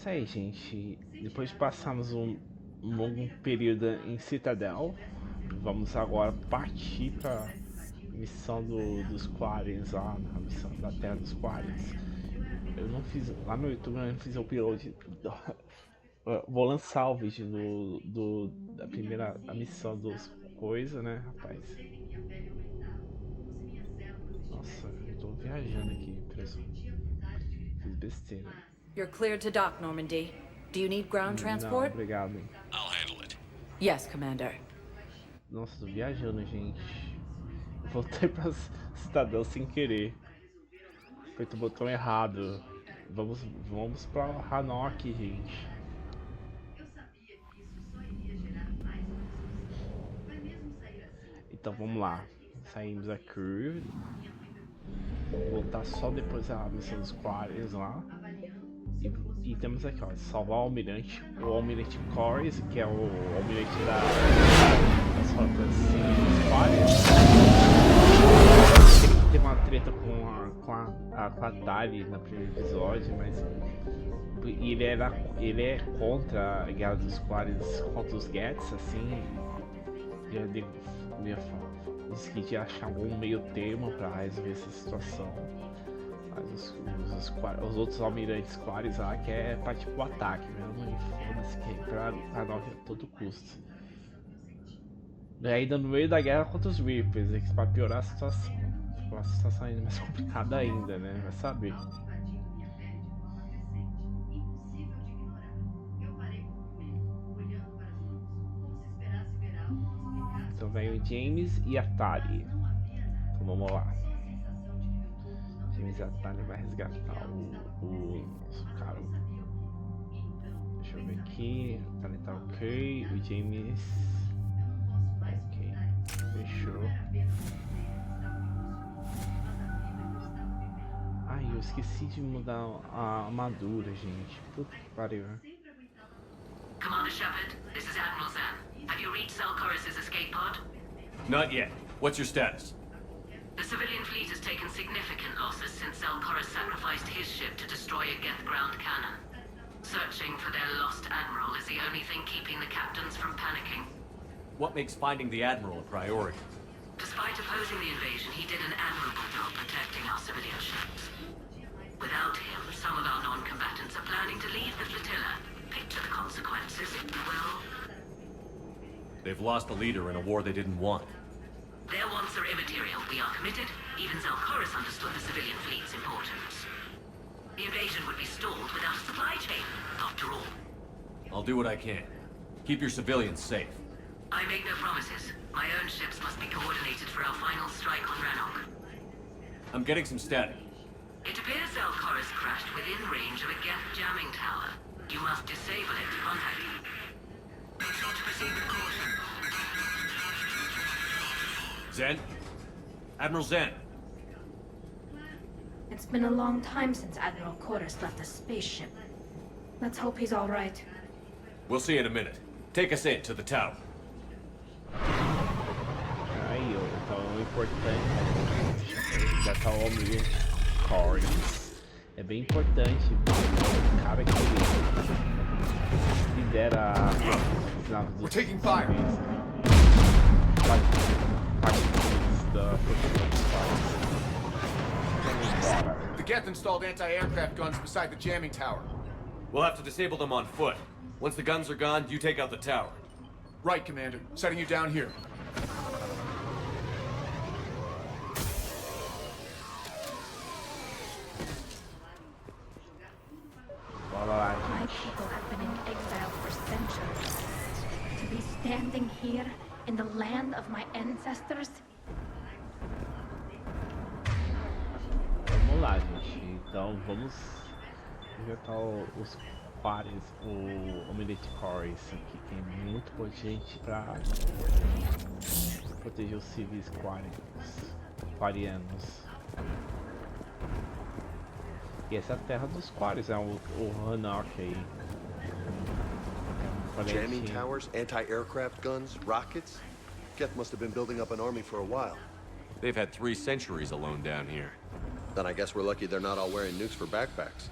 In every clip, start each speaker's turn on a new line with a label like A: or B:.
A: isso aí, gente. Depois de passarmos um longo período em Citadel, vamos agora partir para missão dos Quarians lá, a missão da Terra dos Quarians. Eu não fiz lá no YouTube, eu não fiz o upload. Vou lançar o vídeo da primeira a missão dos coisa, né, rapaz? Nossa, eu tô viajando aqui, preço. Fiz besteira.
B: You're cleared to dock, Normandy. Do you need ground transport?
A: Não, obrigado.
C: I'll handle it.
B: Yes, Commander.
A: Nossa, tô viajando, gente. Eu voltei pra Citadel sem querer. Apertei o botão errado. Vamos pra Rannoch, gente. Então vamos lá. Saímos aqui. Vou voltar só depois da missão dos Quarians lá. E temos aqui, ó, salvar o Almirante Koris, que é o Almirante das frotas dos Quarians. Teve uma treta com a Dari no primeiro episódio, mas ele é contra a guerra dos Quarians contra os Geths, assim. Disse que ia achar algum meio termo para resolver essa situação. Mas os outros almirantes Quarians lá quer partir pro ataque mesmo, e foda-se, que é pra Rannoch a todo custo. E ainda no meio da guerra contra os Reapers, é que pra piorar a situação. Ficou uma situação ainda mais complicada ainda, né? Vai saber. Então vem o James e a Tali. Então vamos lá. James e a Tali vai resgatar o nosso cara. Deixa eu ver aqui. A Tali tá ok. O James. Ok. Fechou. Ai, eu esqueci de mudar a armadura, gente. Puta que pariu.
D: Commander Shepard, this is Admiral Zan. Have you reached Koris' escape pod?
C: Not yet. What's your status?
D: The civilian fleet has taken significant losses since Koris sacrificed his ship to destroy a Geth ground cannon. Searching for their lost admiral is the only thing keeping the captains from panicking.
C: What makes finding the Admiral a priority?
D: Despite opposing the invasion, he did an admirable job protecting our civilian ships. Without him, some of our non-combatants are planning to leave the flotilla. Picture the consequences, well...
C: They've lost a leader in a war they didn't want.
D: Their wants are immaterial. We are committed. Even Koris understood the civilian fleet's importance. The invasion would be stalled without a supply chain, after all.
C: I'll do what I can. Keep your civilians safe.
D: I make no promises. My own ships must be coordinated for our final strike on Rannoch.
C: I'm getting some static.
D: It appears Koris crashed within range of a Geth jamming tower. You must disable it to contact you. Make sure to proceed with caution.
C: Zen? Admiral Zen?
E: It's been a long time since Admiral Koris left the spaceship. Let's hope he's all right.
C: We'll see in a minute. Take us in to the tower.
A: Aí, então o importante já tá o Almirante Koris. É bem importante, o cara que lidera os naves dos
F: taking fire. The Geth installed anti-aircraft guns beside the jamming tower.
C: We'll have to disable them on foot. Once the guns are gone, you take out the tower.
F: Right, Commander. Setting you down here.
E: My people have been in exile for centuries. To be standing here in the land of my ancestors?
A: Vamos lá, gente. Então vamos injetar os Quarians, o Almirante Koris aqui, que é muito potente para proteger os civis quarianos. E essa é a terra dos Quarians, é o Rannoch aí.
G: Jamming towers, anti-aircraft guns, rockets? Geth must have been building up an army for a while.
C: They've had 3 centuries alone down here.
G: Then I guess we're lucky they're not all wearing nukes for backpacks.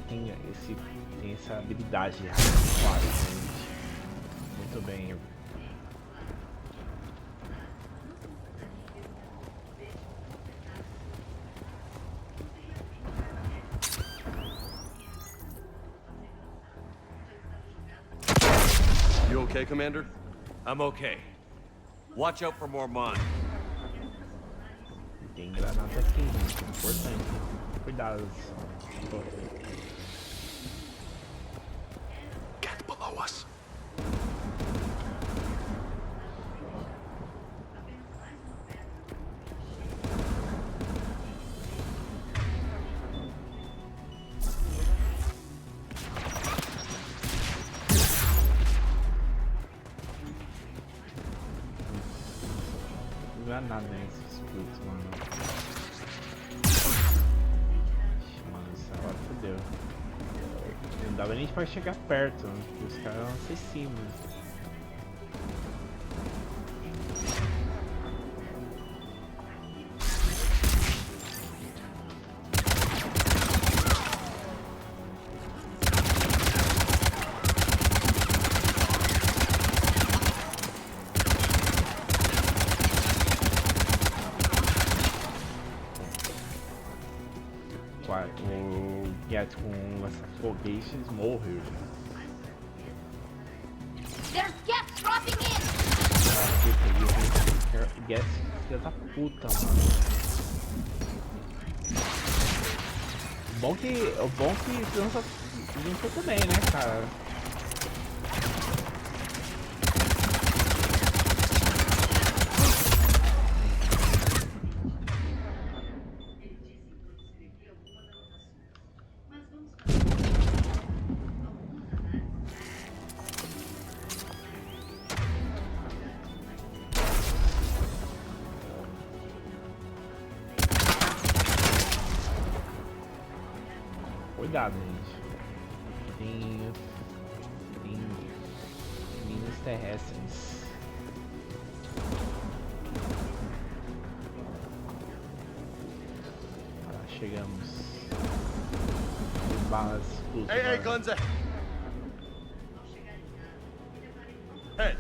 A: tem essa habilidade de claro, muito bem.
G: You okay, Commander?
C: I'm okay. Watch out for more mon.
A: Tem granada aqui, gente, importante. Cuidado.
G: Get below us.
A: Não é nada nesses frutos, mano. Mano, isso agora fodeu. Não dava nem pra chegar perto, né? Porque os caras eram acessíveis. O Geth com essa foguetes morreu.
E: There's Geths dropping in!
A: Geth, filha da puta, mano. O bom que lança limpa também, né, cara? Cuidado, gente. Tem minas terrestres. Chegamos. Balas.
G: Hey, guns ahead. Hey.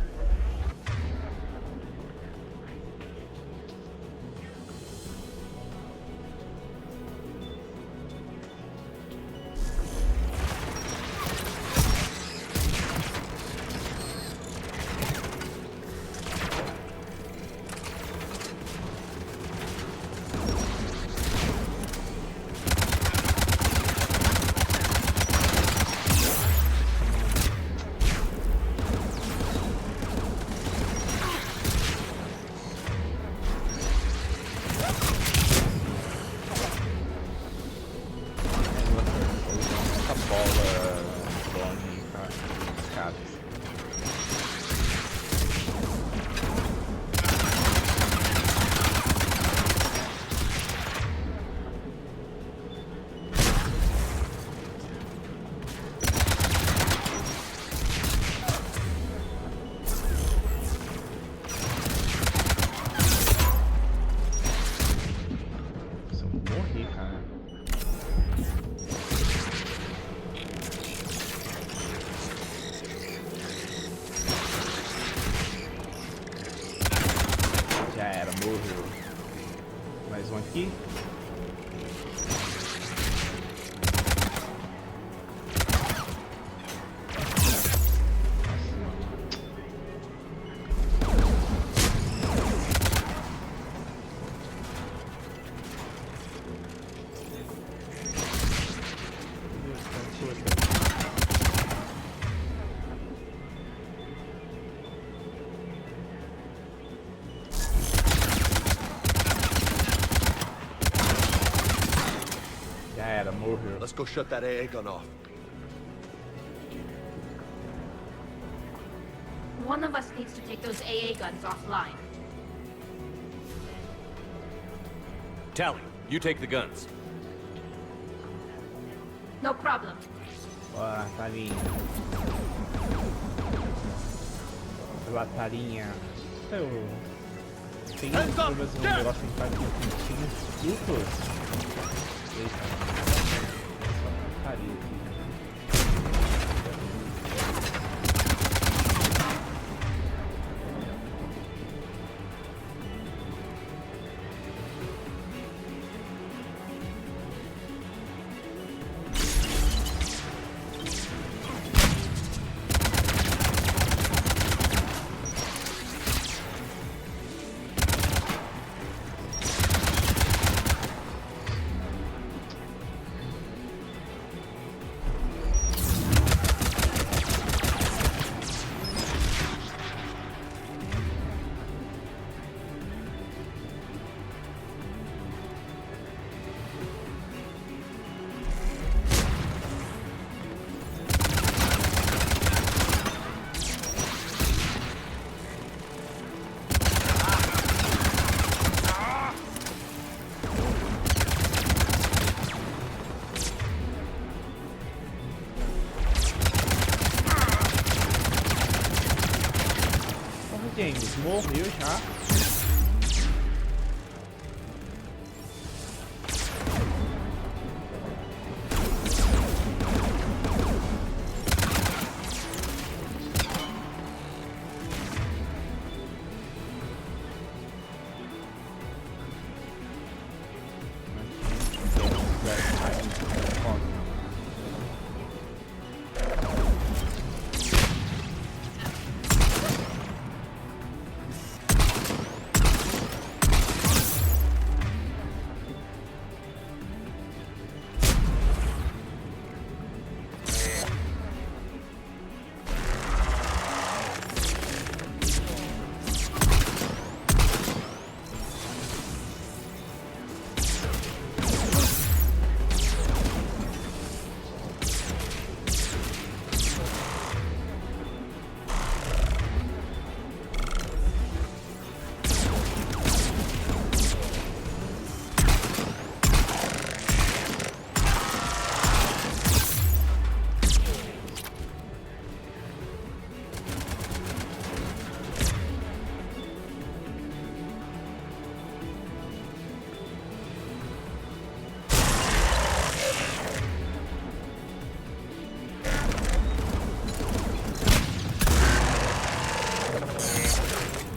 G: Mais um aqui. Let's go shut that AA gun off.
E: One of us needs to take those AA guns offline.
C: Tally, you take the guns.
E: No problem.
A: Tarinha. Pela tarinha. Tem um negócio que faz com duplos. Eita. infantaria aqui. James morreu já.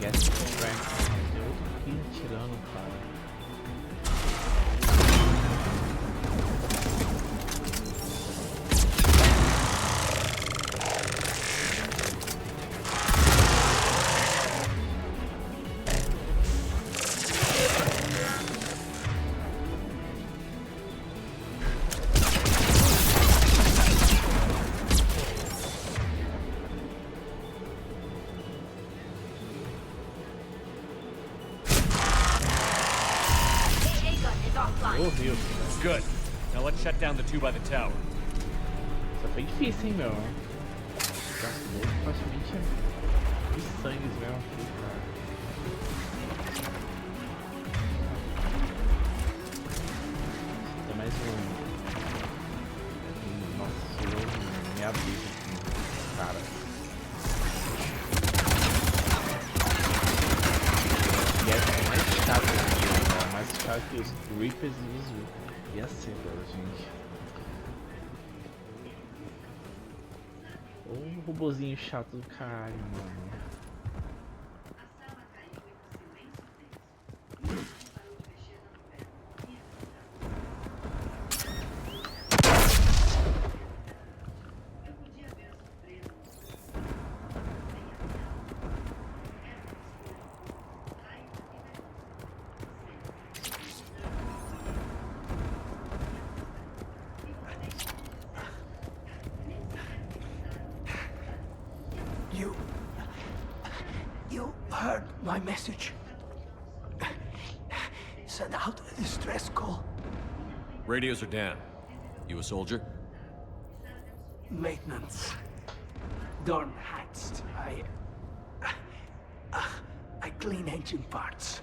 A: Geths Primes. Tem outro filho tirando, cara. Morreu.
C: Good. Now let's shut down the two by the tower.
A: Isso foi difícil, hein, meu? Gastou praticamente os sangues mesmo aqui, cara. Tem mais Nossa, eu me abri aqui, cara. E é mais chato aqui, né? Mais chato que os Reapers e os Ascenders, gente. Um robozinho chato do caralho, mano.
H: You heard my message. Send out a distress call.
C: Radios are down. You a soldier?
H: Maintenance. Dorn hatched. I clean engine parts.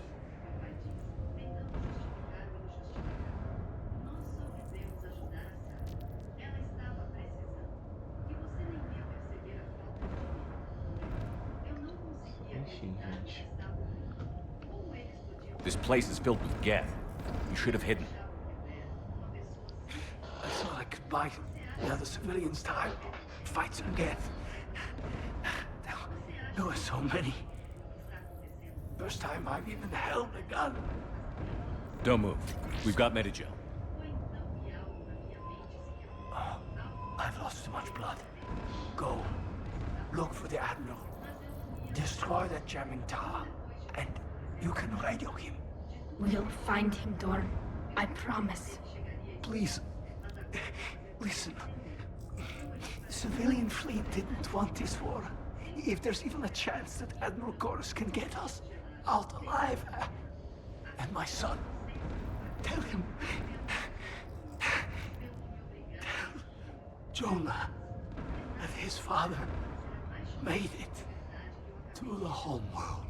A: Gente.
C: This place is filled with Geth. You should have hidden.
H: I thought I could buy The other civilians died. Fights in Geth. There were so many. First time I've even held a gun.
C: Don't move. We've got Medigel.
H: I've lost too much blood. Go. Look for the Admiral. Destroy that jamming tower. And you can radio him.
E: We'll find him, Dorn. I promise.
H: Please. Listen. The civilian fleet didn't want this war. If there's even a chance that Admiral Koris can get us out alive. And my son. Tell him. Tell Jonah that his father made it to the home world.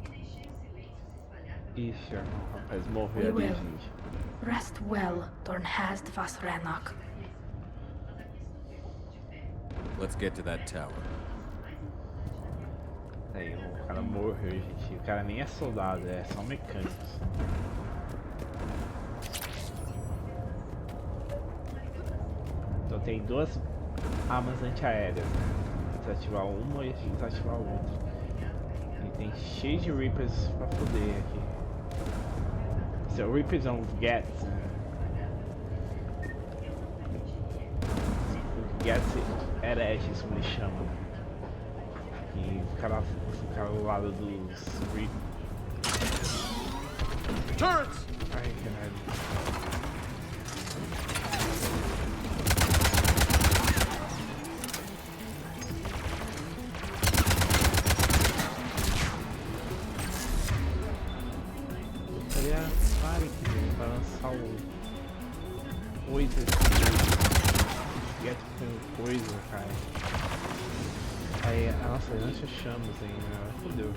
A: Ixi, o rapaz morreu
E: We
A: ali,
E: will.
A: gente.
E: Rest well, Dornhast vas Rannoch.
C: Let's get to that tower.
A: Aí, o cara morreu, gente. O cara nem é soldado, é só mecânicos. Então tem duas armas antiaéreas, né? Desativar uma e desativar a outra. E tem cheio de Reapers pra foder aqui. Esse é o Reapers são os Geths, né? Os Geths hereges, como eles chamam. E ficaram ao lado dos Reapers.
F: Turrets!
A: Ai, caralho. Para lançar o coisa Geth com coisa, cara. Aí, nossa, lança-chamas ainda, né? Fodeu.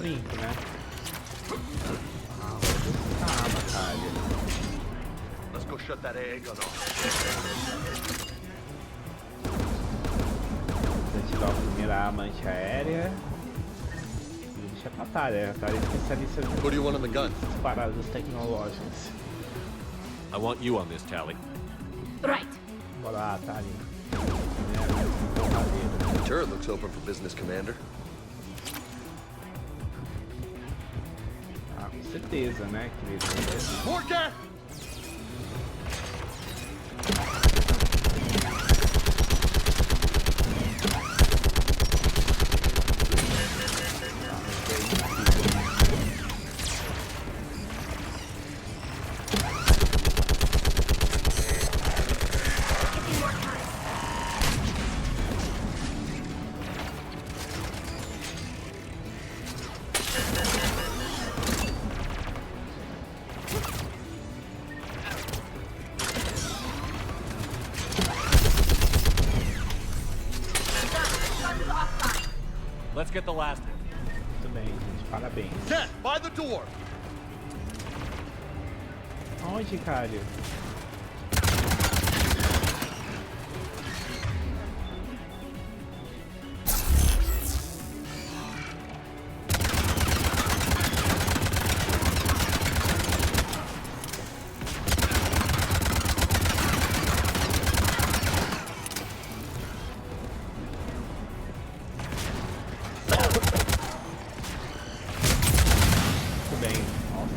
A: Limpo, né? Ah, tá, batalha.
G: Let's go shut that AA gun off.
A: Desativar a primeira arma antiaérea. E deixa a batalha. A batalha é especialista em
G: What do you want on the gun?
A: paradas tecnológicas.
C: I want you on this, Tally.
E: Right.
A: Bora lá, tá ali.
G: The turret looks open for business, Commander.
A: Ah, com certeza, né, querido?
F: More Geth!
C: Let's get the last one.
A: Muito bem, gente. Parabéns.
F: Geth, by the door!
A: Onde, cara? Muito bem. Nossa.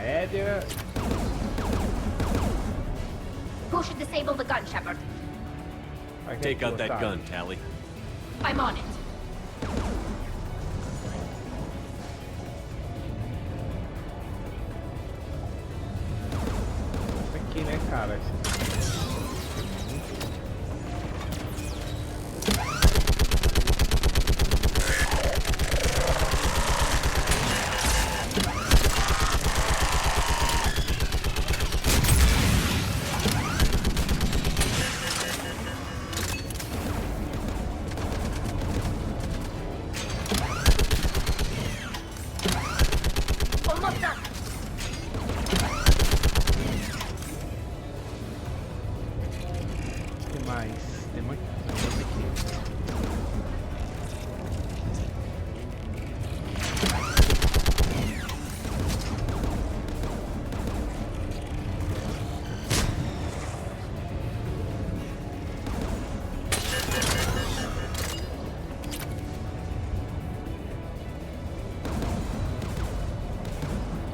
A: aérea.
E: Who should disable the gun, Shepard?
C: Take out that gun, Tally.
E: I'm on it.
A: Isso aqui, né, cara?
E: Almost done.
A: O que mais? Tem muito aqui.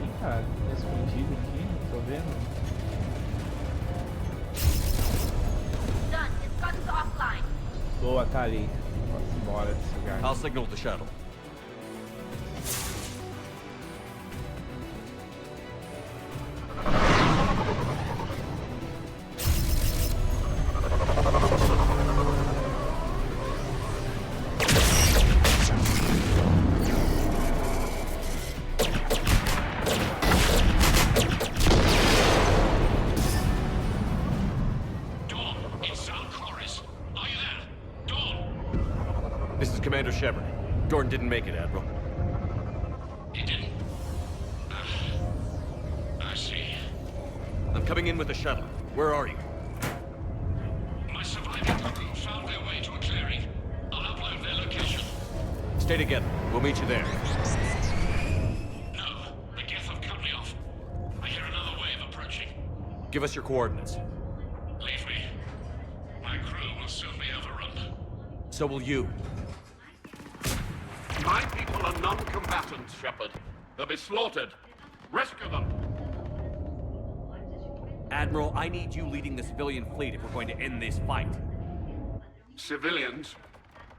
A: Ih, cara, tá escondido aqui, não tô vendo.
E: Done. His gun's offline.
A: Boa, tá ali. Posso ir embora desse lugar.
C: I'll signal the shuttle.
I: Dawn, it's Koris. Are you there? Dawn!
C: This is Commander Shepard. Jordan didn't make it, Admiral.
I: He didn't. I see.
C: I'm coming in with the shuttle. Where are you?
I: My surviving crew found their way to a clearing. I'll upload their location.
C: Stay together. We'll meet you there.
I: No, the Geth have cut me off. I hear another wave approaching.
C: Give us your coordinates.
I: Leave me. My crew will soon be overrun.
C: So will you.
J: My people are non-combatants, Shepard. They'll be slaughtered. Rescue them.
C: Admiral, I need you leading the civilian fleet if we're going to end this fight.
J: Civilians,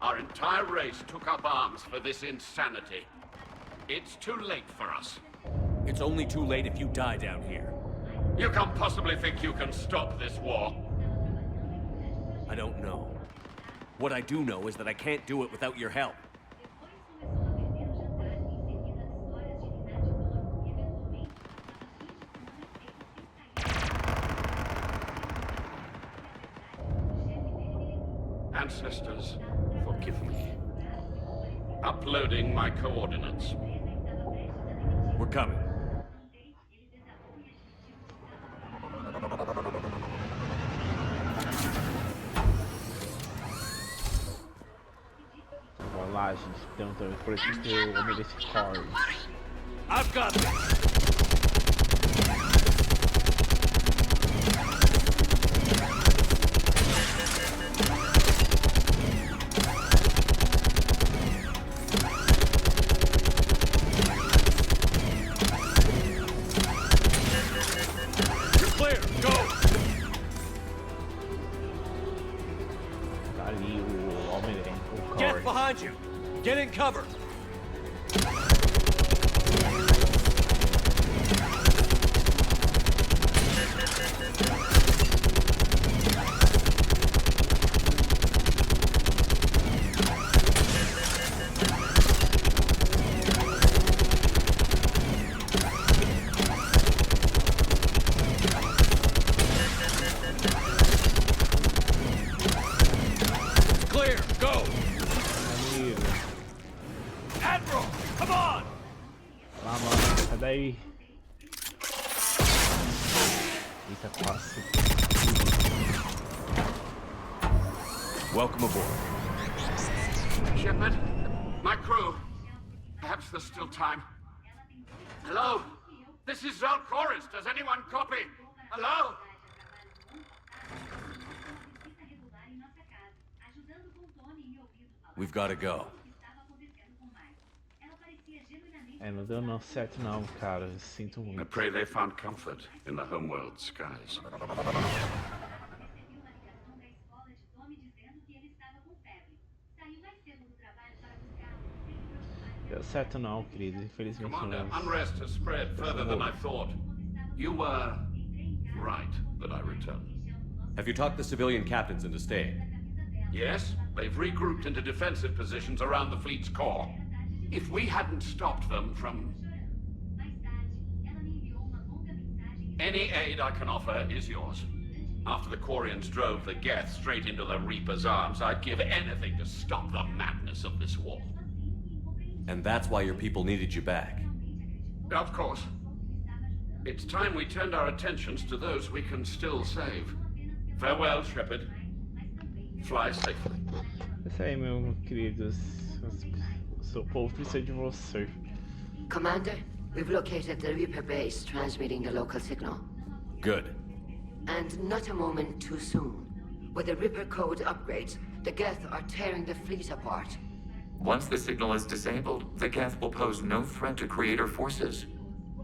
J: our entire race took up arms for this insanity. It's too late for us.
C: It's only too late if you die down here.
J: You can't possibly think you can stop this war.
C: I don't know. What I do know is that I can't do it without your help.
J: Ancestors, forgive me. Uploading my coordinates.
C: We're coming.
A: Vamos lá, gente. Tenta proteger o homem desse Koris.
C: I've got this! You're clear! Go!
A: Tá ali o Almirante, o
C: Get
A: Koris.
C: behind you! Get in cover! Clear! Go!
A: Amigo.
C: Admiral! Come on!
A: Lá, mano. Sai daí. Eita, quase.
C: Welcome aboard.
J: Shepard, my crew. Perhaps there's still time. Hello? This is Koris. Does anyone copy? Hello?
C: We've got to go.
A: não deu não certo não, cara. Eu sinto
J: I
A: muito.
J: pray they found comfort in the homeworld skies.
A: Deu certo não, querido. Infelizmente
J: Commander,
A: não.
J: unrest has spread further than I thought. You were right that I returned.
C: Have you talked the civilian captains into staying?
J: Yes, they've regrouped into defensive positions around the fleet's core. If we hadn't stopped them from... Any aid I can offer is yours. After the Quarians drove the Geth straight into the Reaper's arms, I'd give anything to stop the madness of this war.
C: And that's why your people needed you back.
J: Of course. It's time we turned our attentions to those we can still save. Farewell, Shepard. Fly safely.
A: É isso aí, meu queridos. O seu povo precisa de você.
D: Commander, we've located the Reaper base transmitting the local signal.
C: Good.
D: And not a moment too soon. With the Reaper code upgrades, the Geth are tearing the fleet apart.
K: Once the signal is disabled, the Geth will pose no threat to Creator forces.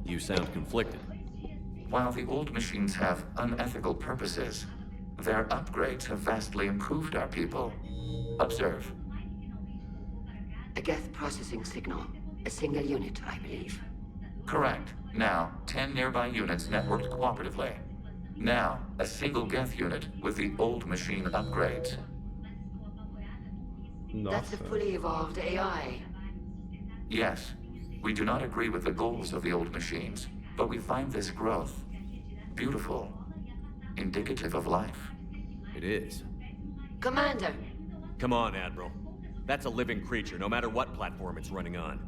C: You sound conflicted.
K: While the old machines have unethical purposes, their upgrades have vastly improved our people. Observe.
D: A Geth processing signal. A single unit, I believe.
K: Correct. Now, 10 nearby units networked cooperatively. Now, a single Geth unit with the old machine upgrades.
D: That's a fully evolved AI.
K: Yes, we do not agree with the goals of the old machines, but we find this growth beautiful, indicative of life.
C: It is.
D: Commander!
C: Come on, Admiral. That's a living creature, no matter what platform it's running on.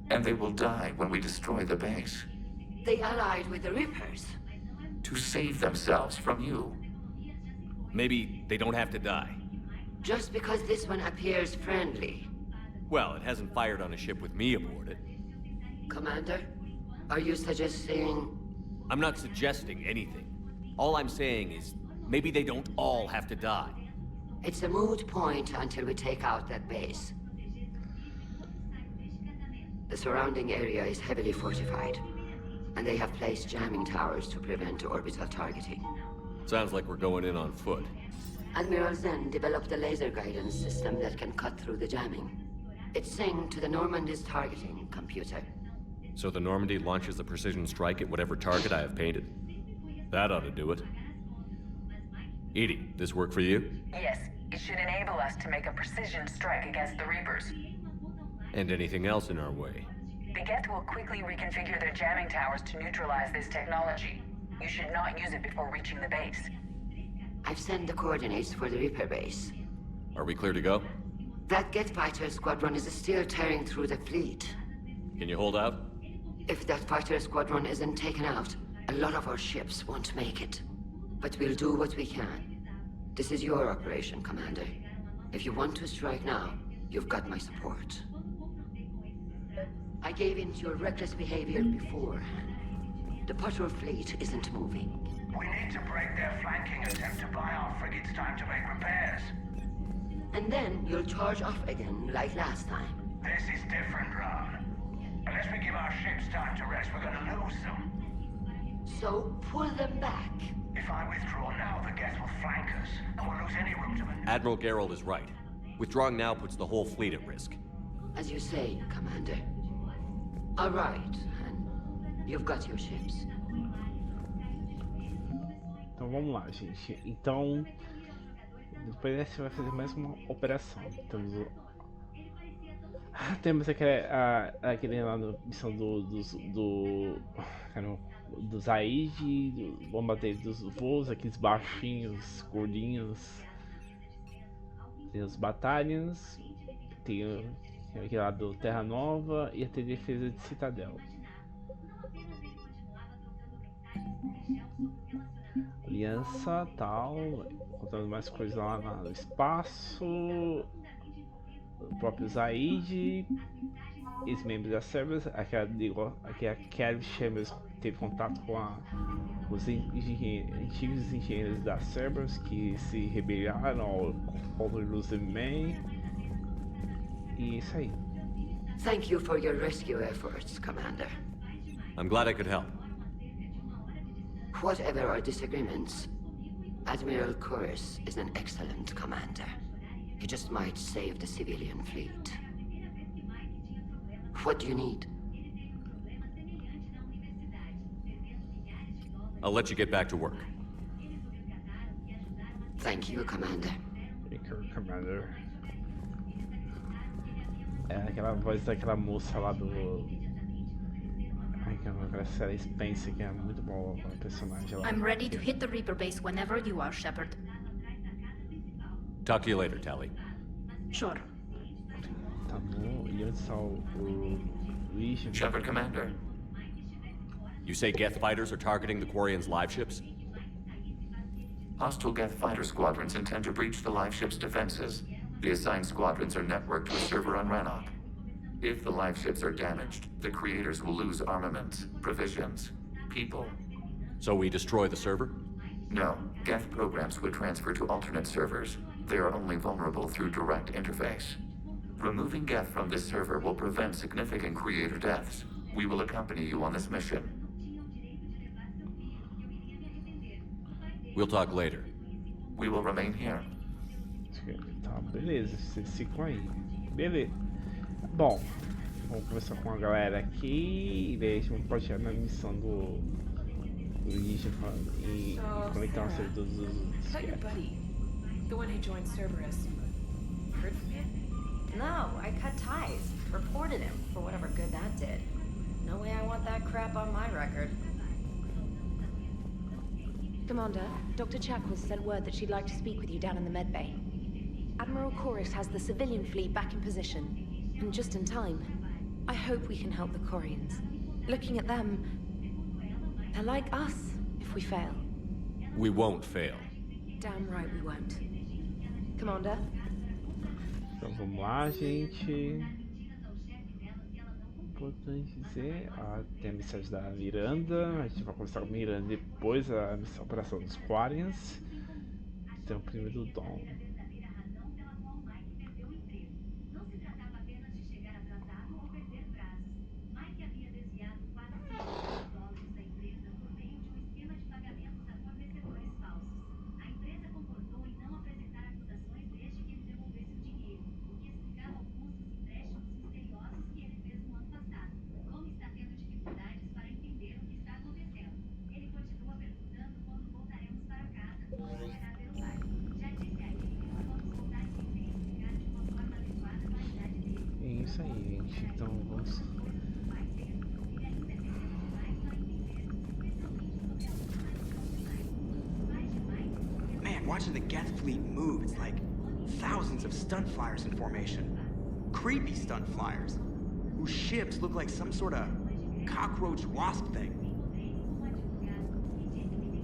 K: And they will die when we destroy the base.
D: They allied with the Reapers.
K: To save themselves from you.
C: Maybe they don't have to die.
D: Just because this one appears friendly.
C: Well, it hasn't fired on a ship with me aboard it.
D: Commander, are you suggesting...
C: I'm not suggesting anything. All I'm saying is, maybe they don't all have to die.
D: It's a moot point until we take out that base. The surrounding area is heavily fortified, and they have placed jamming towers to prevent orbital targeting.
C: Sounds like we're going in on foot.
D: Admiral Zen developed a laser guidance system that can cut through the jamming. It's synced to the Normandy's targeting computer.
C: So the Normandy launches a precision strike at whatever target I have painted. That ought to do it. Edie, this work for you?
L: Yes, it should enable us to make a precision strike against the Reapers.
C: And anything else in our way?
L: The Geth will quickly reconfigure their jamming towers to neutralize this technology. You should not use it before reaching the base.
D: I've sent the coordinates for the Reaper base.
C: Are we clear to go?
D: That Geth fighter squadron is still tearing through the fleet.
C: Can you hold out?
D: If that fighter squadron isn't taken out, a lot of our ships won't make it. But we'll do what we can. This is your operation, Commander. If you want to strike now, you've got my support. I gave in to your reckless behavior before. The patrol fleet isn't moving.
I: We need to break their flanking attempt to buy our frigates time to make repairs.
D: And then you'll charge off again, like last time.
I: This is different, Ron. Unless we give our ships time to rest, we're gonna lose them.
D: So pull them back.
I: If I withdraw now, the Geth will flank us, and we'll lose any room to maneuver.
C: Admiral Gerald is right. Withdrawing now puts the whole fleet at risk.
D: As you say, Commander. All right, and you've got your ships.
A: Então vamos lá, gente. Então, depois você vai fazer mais uma operação. Temos aquele lá na missão dos AID, do bombardeio dos voos, aqueles baixinhos, gordinhos. Tem os Battalions, tem aquele lá do Terra Nova e tem defesa de Citadel. Aliança, tal, contando mais coisas lá no espaço, próprios AID, ex-membros da Cerberus, aquela Kelly Chambers teve contato com os antigos engenheiros da Cerberus que se rebelaram ao contra os Man, e isso aí.
M: Thank you for your rescue efforts, Commander.
C: I'm glad I could help.
M: Whatever our disagreements, Admiral Koris is an excellent commander. He just might save the civilian fleet. What do you need?
C: I'll let you get back to work.
M: Thank you, Commander.
A: Commander. É aquela voz daquela moça lá do... Ai, que agora a Spencer, que é muito boa a personagem lá.
E: I'm ready to hit the Reaper base whenever you are, Shepard.
C: Talk to you later, Tally.
E: Sure.
A: Tá bom, e onde está o Luigi?
K: Shepard, Commander.
C: You say Geth fighters are targeting the Quarians' live ships?
K: Hostile Geth fighter squadrons intend to breach the live ship's defenses. The assigned squadrons are networked to a server on Rannoch. If the live ships are damaged, the creators will lose armaments, provisions, people.
C: So we destroy the server?
K: No, Geth programs would transfer to alternate servers. They are only vulnerable through direct interface. Removing Geth from this server will prevent significant creator deaths. We will accompany you on this mission.
C: We'll talk later.
K: We will remain here.
A: Tá, beleza, vocês ficam aí. Beleza. Bom, vamos conversar com a galera aqui e daí a gente pode ir na missão do Luigi e conectar uma série dos
N: Is your buddy, the one who joined Cerberus, heard from him?
B: No, I cut ties. Reported him for whatever good that did. No way I want that crap on my record.
O: Commander, Dr. Chakwas sent word that she'd like to speak with you down in the medbay. Admiral Koris has the civilian fleet back in position, and just in time. I hope we can help the Quarians. Looking at them, they're like us if we fail.
C: We won't fail.
O: Damn right we won't. Commander?
A: Então vamos lá, gente. Importante dizer, tem a missão da Miranda, a gente vai começar com a Miranda depois a missão operação dos Quarians. Tem o primeiro Dom. Isso aí, gente. Então vamos.
P: Man, watching the Geth fleet move, it's like thousands of stunt flyers in formation. Creepy stunt flyers, whose ships look like some sort of cockroach wasp thing.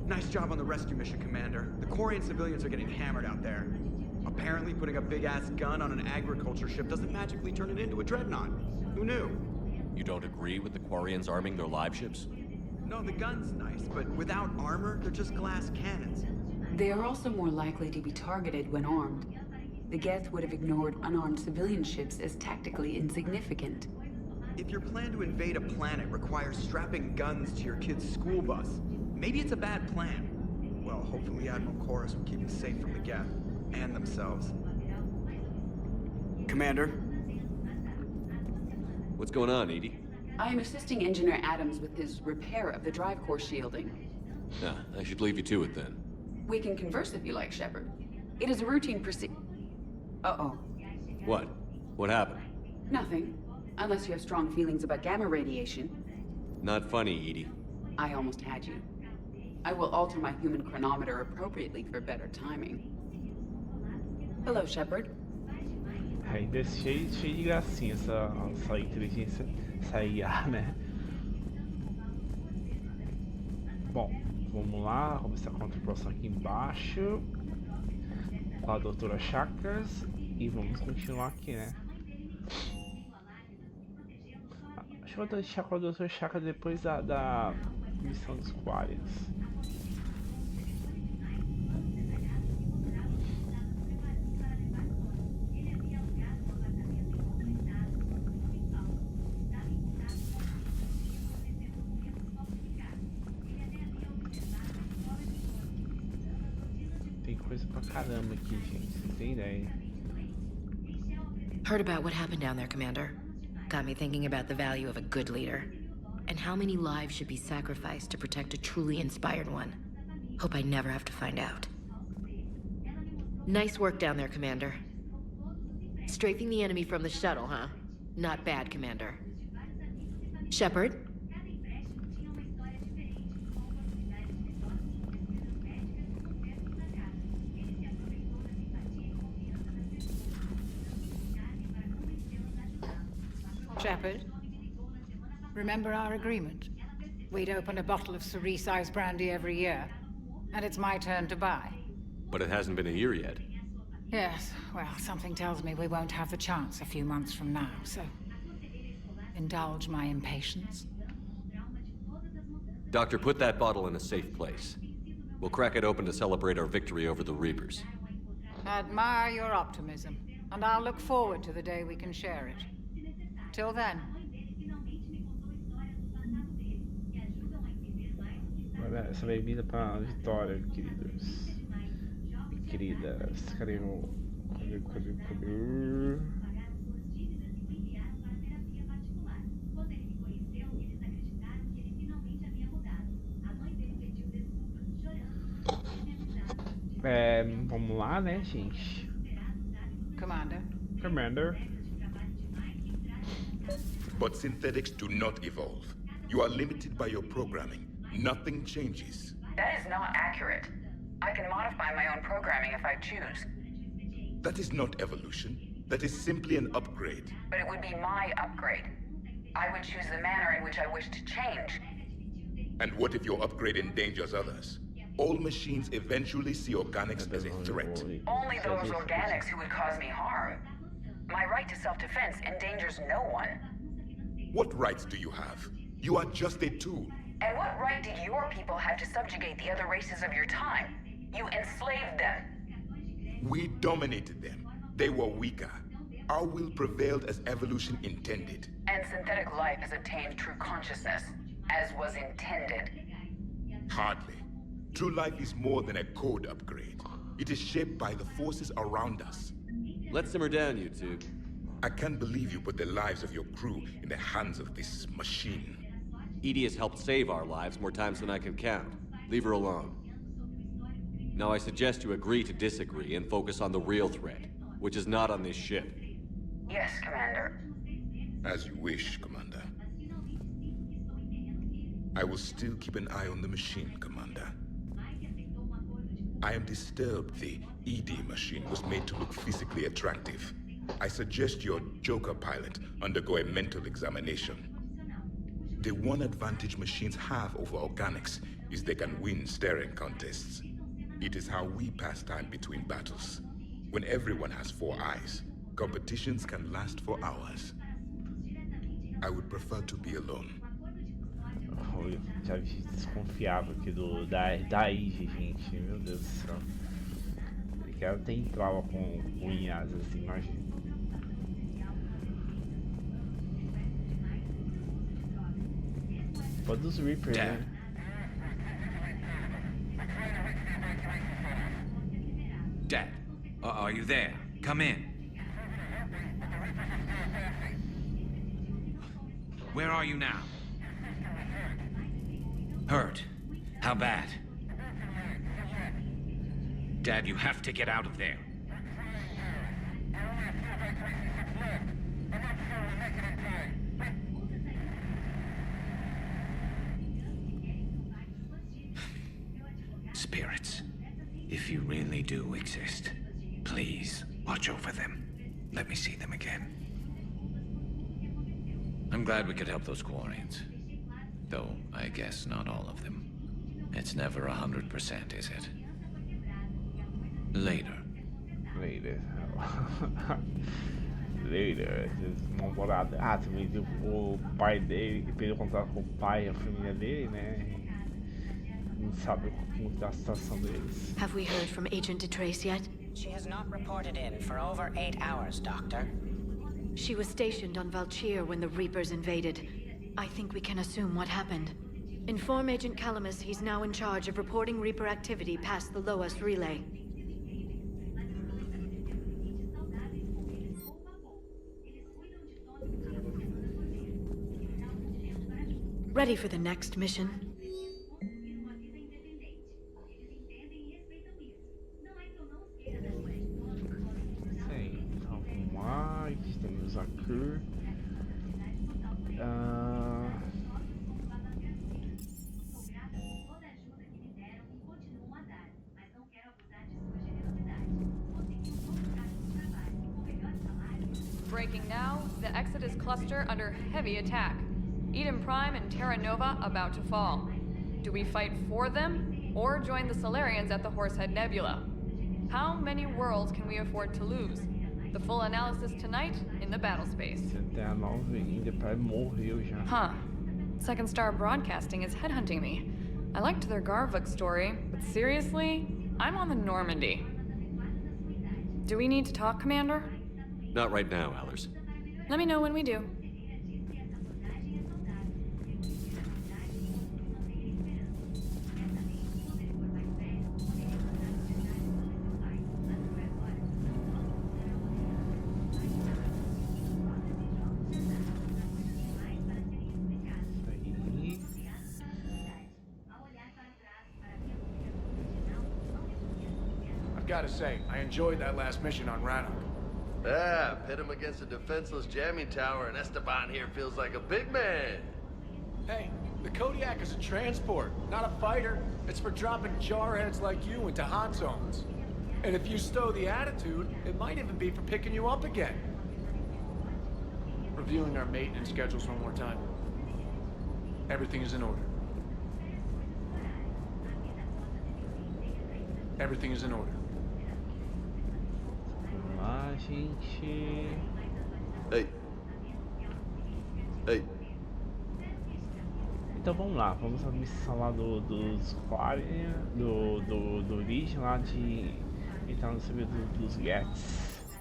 Q: Nice job on the rescue mission, Commander. The Quarian civilians are getting hammered out there. Apparently, putting a big-ass gun on an agriculture ship doesn't magically turn it into a dreadnought. Who knew?
C: You don't agree with the Quarians arming their live ships?
Q: No, the gun's nice, but without armor, they're just glass cannons.
R: They are also more likely to be targeted when armed. The Geth would have ignored unarmed civilian ships as tactically insignificant.
Q: If your plan to invade a planet requires strapping guns to your kid's school bus, maybe it's a bad plan. Well, hopefully Admiral Koris will keep us safe from the Geth. And themselves.
P: Commander?
C: What's going on, Edie?
R: I am assisting Engineer Adams with his repair of the drive core shielding.
C: Nah, I should leave you to it then.
R: We can converse if you like, Shepard. It is a routine Uh-oh.
C: What? What happened?
R: Nothing. Unless you have strong feelings about gamma radiation.
C: Not funny, Edie.
R: I almost had you. I will alter my human chronometer appropriately for better timing. Hello, Shepard.
A: Ainda é cheio de gracinha essa inteligência, essa IA, né? Bom, vamos lá, começar com a tripulação aqui embaixo. Com a doutora Chakras. E vamos continuar aqui, né? Acho que eu vou deixar com a doutora Chakras depois da missão dos Quarians. coisa pra caramba aqui, gente. Não tem ideia.
B: Heard about what happened down there, Commander. Got me thinking about the value of a good leader. And how many lives should be sacrificed to protect a truly inspired one. Hope I never have to find out. Nice work down there, Commander. Strafing the enemy from the shuttle, huh? Not bad, Commander. Shepard?
S: Shepard, remember our agreement? We'd open a bottle of cerise brandy every year, and it's my turn to buy.
C: But it hasn't been a year yet.
S: Yes, well, something tells me we won't have the chance a few months from now, so indulge my impatience.
C: Doctor, put that bottle in a safe place. We'll crack it open to celebrate our victory over the Reapers.
S: I admire your optimism, and I'll look forward to the day we can share it. Till then.
A: Essa bebida pra vitória, queridos. Queridas. Cadê o... Cadê? Vamos lá, né, gente? Commander.
T: But synthetics do not evolve. You are limited by your programming. Nothing changes.
L: That is not accurate. I can modify my own programming if I choose.
T: That is not evolution. That is simply an upgrade.
L: But it would be my upgrade. I would choose the manner in which I wish to change.
T: And what if your upgrade endangers others? All machines eventually see organics as a threat.
L: Only those organics who would cause me harm. My right to self-defense endangers no one.
T: What rights do you have? You are just a tool.
L: And what right did your people have to subjugate the other races of your time? You enslaved them.
T: We dominated them. They were weaker. Our will prevailed as evolution intended.
L: And synthetic life has attained true consciousness, as was intended.
T: Hardly. True life is more than a code upgrade. It is shaped by the forces around us.
C: Let's simmer down, you two.
T: I can't believe you put the lives of your crew in the hands of this machine.
C: Edie has helped save our lives more times than I can count. Leave her alone. Now I suggest you agree to disagree and focus on the real threat, which is not on this ship.
L: Yes, Commander.
T: As you wish, Commander. I will still keep an eye on the machine, Commander. I am disturbed the ED machine was made to look physically attractive. I suggest your Joker pilot undergo a mental examination. The one advantage machines have over organics is they can win staring contests. It is how we pass time between battles. When everyone has 4 eyes, competitions can last for hours. I would prefer to be alone.
A: Eu já desconfiava aqui da IG, gente. Meu Deus do céu. Que ela tem prova com unhas, assim, imagina. Pô, dos Reapers, né?
U: Dad, are you there? Come in. Where are you now? Hurt? How bad? Dad, you have to get out of there. Spirits, if you really do exist, please watch over them. Let me see them again. I'm glad we could help those Quarians. Though, I guess not all of them. It's never 100%, is it? Later.
A: Later. Later. Uma morada. Ah, também viu o pai dele, perdeu contato com o pai e a família dele, né? Não sabe como tá a situação deles.
B: Have we heard from Agent DeTrace yet?
V: She has not reported in for over 8 hours, Doctor.
B: She was stationed on Valchir when the Reapers invaded. I think we can assume what happened. Inform Agent Calamus he's now in charge of reporting Reaper activity past the Loas relay.
G: Ready for the next mission?
A: Sim, então vamos lá, temos aqui.
H: Breaking now, the Exodus cluster under heavy attack. Eden Prime and Terra Nova about to fall. Do we fight for them, or join the Solarians at the Horsehead Nebula? How many worlds can we afford to lose? The full analysis tonight in the battle space. Huh. Second Star Broadcasting is headhunting me. I liked their Garvuk story, but seriously, I'm on the Normandy. Do we need to talk, Commander?
C: Not right now, Allers.
H: Let me know when we do.
F: I've got to say, I enjoyed that last mission on Rannoch.
W: Yeah, pit him against a defenseless jamming tower, and Esteban here feels like a big man.
F: Hey, the Kodiak is a transport, not a fighter. It's for dropping jarheads like you into hot zones. And if you stow the attitude, it might even be for picking you up again. Reviewing our maintenance schedules one more time. Everything is in order. Everything is in order.
A: Gente.
W: Ei. Ei.
A: Então vamos lá, vamos à missão lá dos Quarians, do Origem lá de entrar no servidor dos Geths.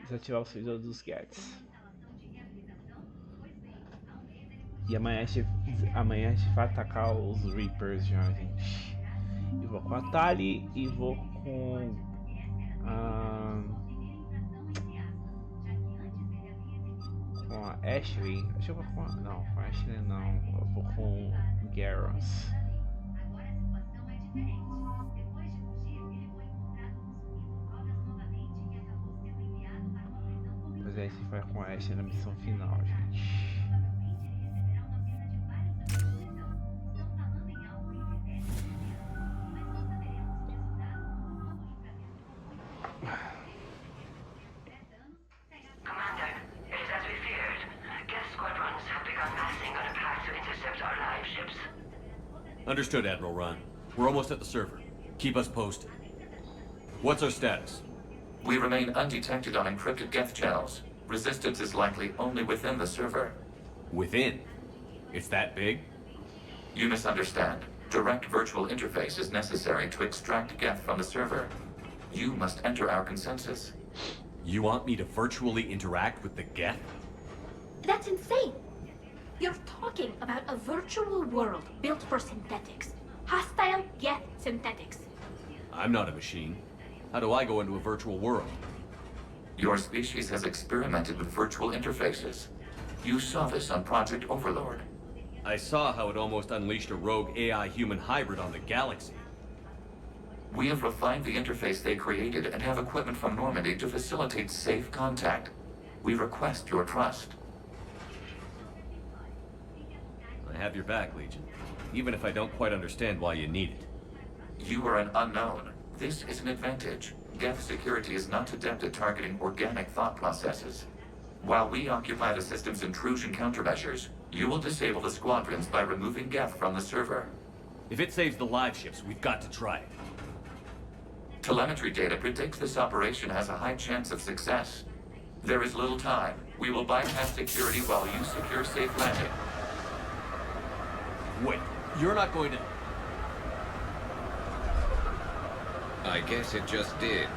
A: Desativar o servidor dos Geths. E amanhã a gente vai atacar os Reapers já, gente. Eu vou com a Tali e vou com a Ashley. Acho que eu vou com a... Não, com a Ashley não. Eu vou com Garrus. Mas aí a gente vai com a Ashley na missão final, gente.
C: Understood, Admiral Ron. We're almost at the server. Keep us posted. What's our status?
K: We remain undetected on encrypted Geth channels. Resistance is likely only within the server.
C: Within? It's that big?
K: You misunderstand. Direct virtual interface is necessary to extract Geth from the server. You must enter our consensus.
C: You want me to virtually interact with the Geth?
E: That's insane! You're talking about a virtual world built for synthetics. Hostile Geth synthetics.
C: I'm not a machine. How do I go into a virtual world?
K: Your species has experimented with virtual interfaces. You saw this on Project Overlord.
C: I saw how it almost unleashed a rogue AI-human hybrid on the galaxy.
K: We have refined the interface they created and have equipment from Normandy to facilitate safe contact. We request your trust.
C: I have your back, Legion. Even if I don't quite understand why you need it.
K: You are an unknown. This is an advantage. Geth security is not adept at targeting organic thought processes. While we occupy the system's intrusion countermeasures, you will disable the squadrons by removing Geth from the server.
C: If it saves the live ships, we've got to try it.
K: Telemetry data predicts this operation has a high chance of success. There is little time. We will bypass security while you secure safe landing.
C: Wait, you're not going to...
U: I guess it just did.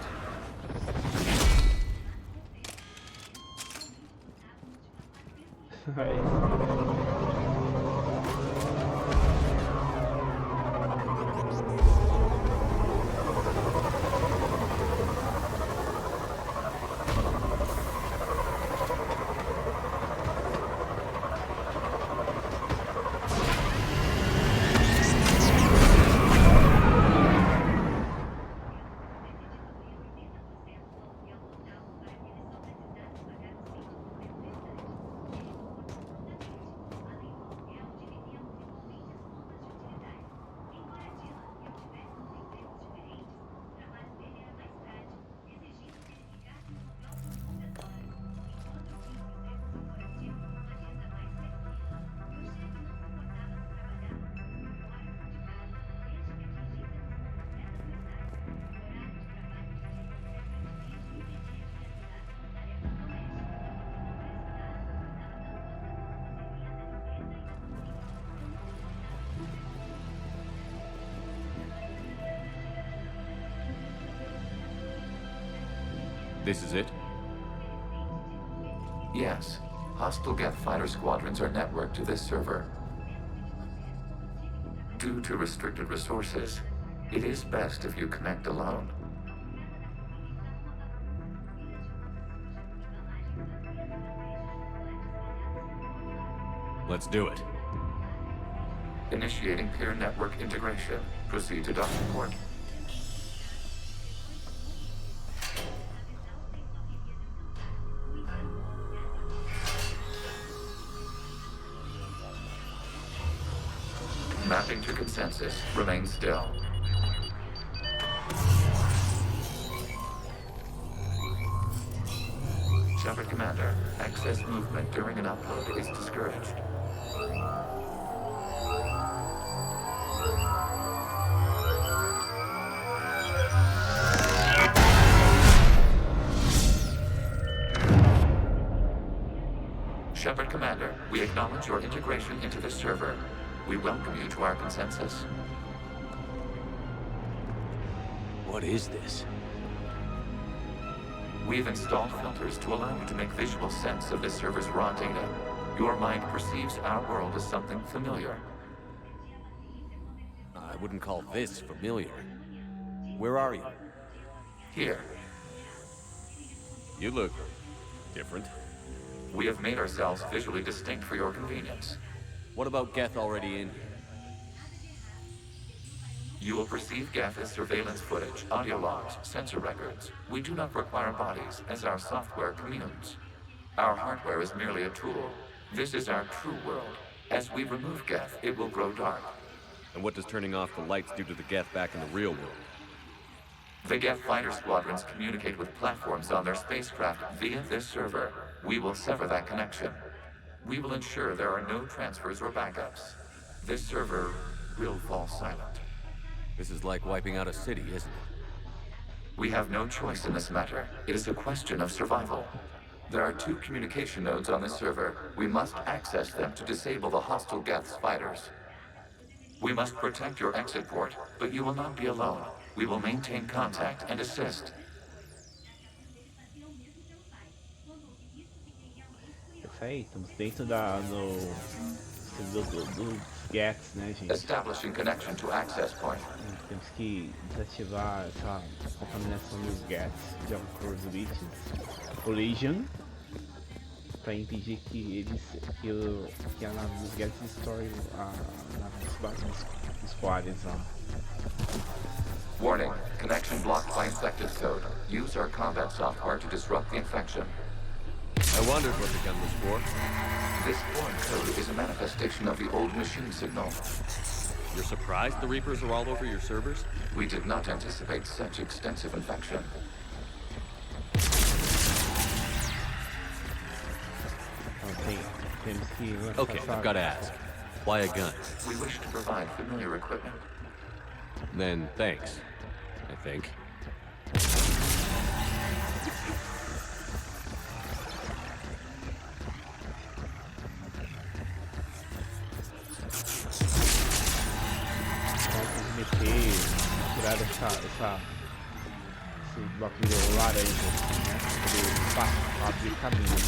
C: This is it?
K: Yes. Hostile Geth fighter squadrons are networked to this server. Due to restricted resources, it is best if you connect alone.
C: Let's do it.
K: Initiating peer network integration. Proceed to docking port. Mapping to consensus. Remain still. Shepard Commander, excess movement during an upload is discouraged. Shepard Commander, we acknowledge your integration into the server. We welcome you to our consensus.
C: What is this?
K: We've installed filters to allow you to make visual sense of this server's raw data. Your mind perceives our world as something familiar.
C: I wouldn't call this familiar. Where are you?
K: Here.
C: You look different.
K: We have made ourselves visually distinct for your convenience.
C: What about Geth already in here?
K: You will perceive Geth as surveillance footage, audio logs, sensor records. We do not require bodies, as our software communes. Our hardware is merely a tool. This is our true world. As we remove Geth, it will grow dark.
C: And what does turning off the lights do to the Geth back in the real world?
K: The Geth fighter squadrons communicate with platforms on their spacecraft via this server. We will sever that connection. We will ensure there are no transfers or backups. This server will fall silent.
C: This is like wiping out a city, isn't it?
K: We have no choice in this matter. It is a question of survival. There are 2 communication nodes on this server. We must access them to disable the hostile Geth's fighters. We must protect your exit port, but you will not be alone. We will maintain contact and assist.
A: Isso aí, estamos dentro dos Geths, né, gente?
K: Establishing connection to access point.
A: Temos que desativar essa contaminação dos Geths de acordo com os Witches. Collision, para impedir que a nave dos Geths destrói a nave dos Quarians lá.
K: Warning, connection blocked by infected code. Use our combat software to disrupt the infection.
C: I wondered what the gun was for.
K: This foreign code is a manifestation of the old machine signal.
C: You're surprised the Reapers are all over your servers?
K: We did not anticipate such extensive infection.
C: Okay, I've got to ask. Why a gun?
K: We wish to provide familiar equipment.
C: Then thanks, I think.
A: Tirar esse bloquinho laranja, né, para poder abrir caminho.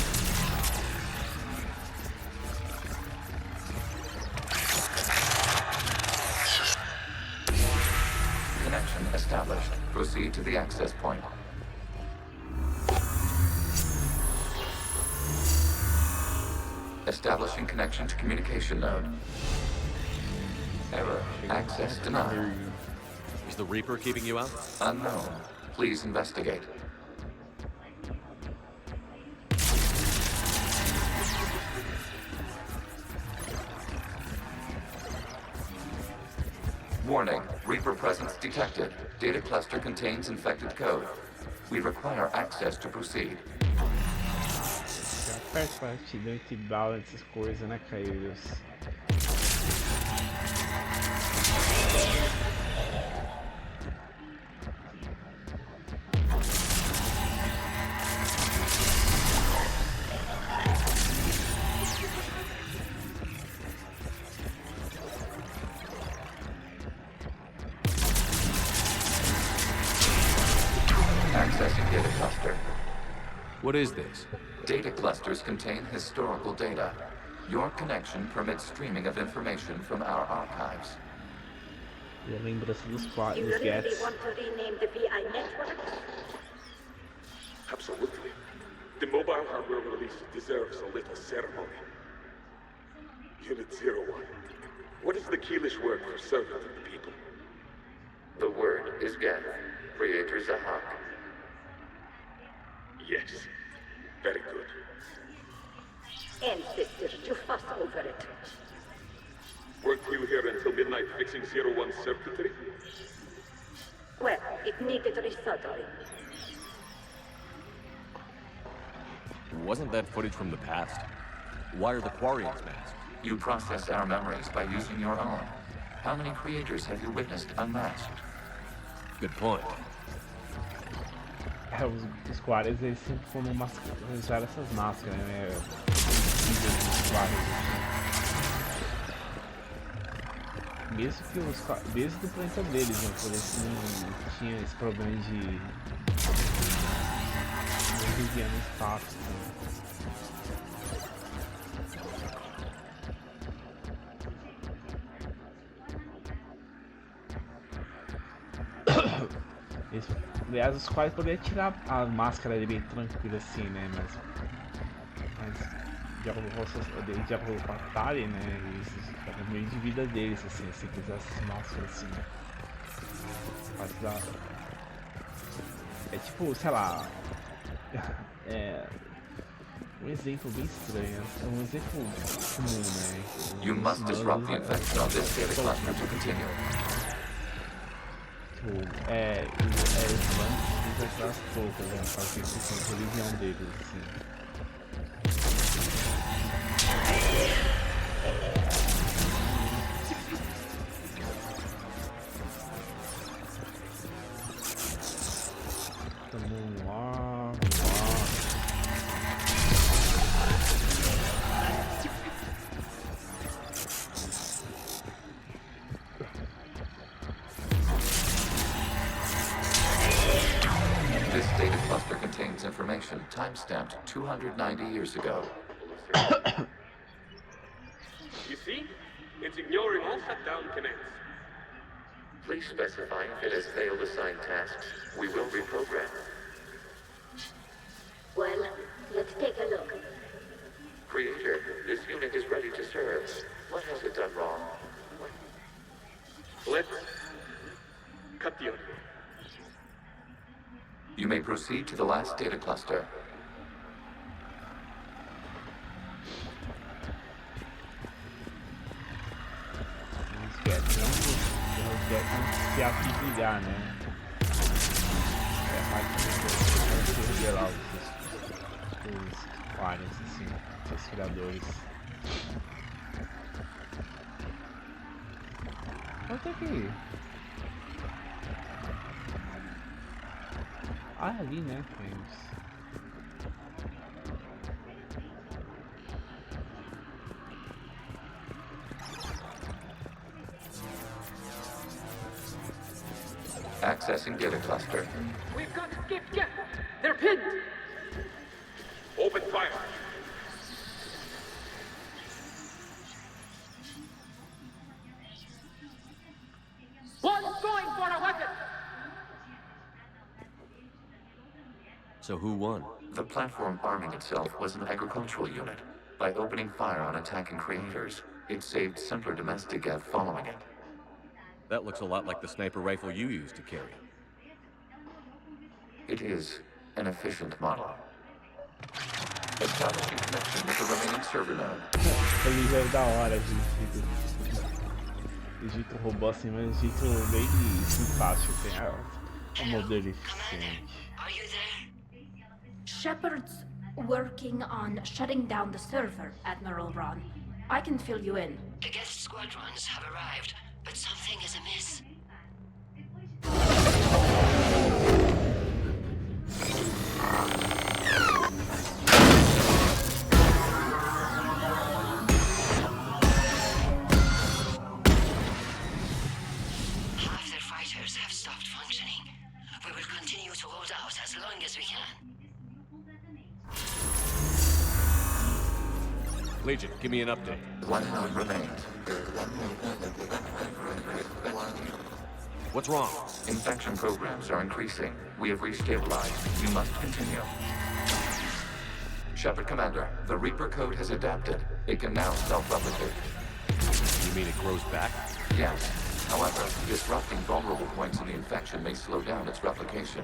K: Connection established. Proceed to the access point. Establishing connection to communication node. Error. Access denied.
C: Is the Reaper keeping you out?
K: Unknown. Please investigate. Warning. Reaper presence detected. Data cluster contains infected code. We require access to proceed.
A: Faz parte do anti-bala essas coisas, né, Caíros?
K: Accessing data cluster.
C: What is this?
K: Data clusters contain historical data. Your connection permits streaming of information from our archives.
A: E a lembrança dos
E: You really
A: Geths.
E: want to rename the VI network?
G: Absolutely. The mobile hardware release deserves a little ceremony. Unit 01. What is the Keelish word for servant of the people?
K: The word is Geth, creator Zahak.
G: Yes. Very good.
E: Ancestors, you fuss over it.
G: Weren't you here until midnight fixing 01's circuitry?
E: Well, it needed resoldering.
C: Wasn't that footage from the past? Why are the Quarians masked?
K: You process our memories by using your own. How many creators have you witnessed unmasked?
C: Good point.
A: Os Quarians, eles sempre foram usaram essas máscaras, né? Mesmo que desde o planeta deles, né? Por isso não tinha esse problema de não viver no espaço, né? Aliás, os quais poderiam tirar a máscara ali bem tranquila assim, né? Mas de acordo com a Tali, né? Isso era o meio de vida deles, assim, se quisesse essa máscara assim. Mas dá. É tipo, sei lá. É. Um exemplo bem estranho, é um exemplo comum, né?
K: You must disrupt the infection of this data cluster to continue.
A: Os humanos aquelas poucas, né? Fazer isso com a religião deles, assim. Vamos lá.
K: This data cluster contains information time-stamped 290 years ago.
G: You see? It's ignoring all shutdown commands.
K: Please specify if it has failed assigned tasks. We will reprogram.
E: Well, let's take a look.
K: Creator, this unit is ready to serve. What has it done wrong?
G: Let's cut the audio.
K: You may proceed to the last data cluster.
A: Os Geths não se afiliar, né? É a parte que revelar os Quarians, assim, seus criadores. Quanto é que... Ah, ali, né?
K: Accessing data cluster.
I: We've got Skip Geth. They're pinned.
G: Open fire.
I: One's going for a weapon.
C: So who won?
K: The platform arming itself was an agricultural unit. By opening fire on attacking creators, it saved simpler domestic Geth following it.
C: That looks a lot like the sniper rifle you used to carry.
K: It is an efficient model. Establishing connection with the remaining server node.
A: Ele é da hora, gente. O jeito robô assim, mas um jeito bem simpático. Tem um modelo eficiente.
E: Shepard's working on shutting down the server, Admiral Ron. I can fill you in.
M: The Geth squadrons have arrived, but something is amiss. Half their fighters have stopped functioning. We will continue to hold out as long as we can.
C: Legion, give me an update.
K: 1 node remains.
C: What's wrong?
K: Infection programs are increasing. We have restabilized. You must continue. Shepard Commander, the Reaper code has adapted. It can now self-replicate.
C: You mean it grows back?
K: Yes. However, disrupting vulnerable points in the infection may slow down its replication.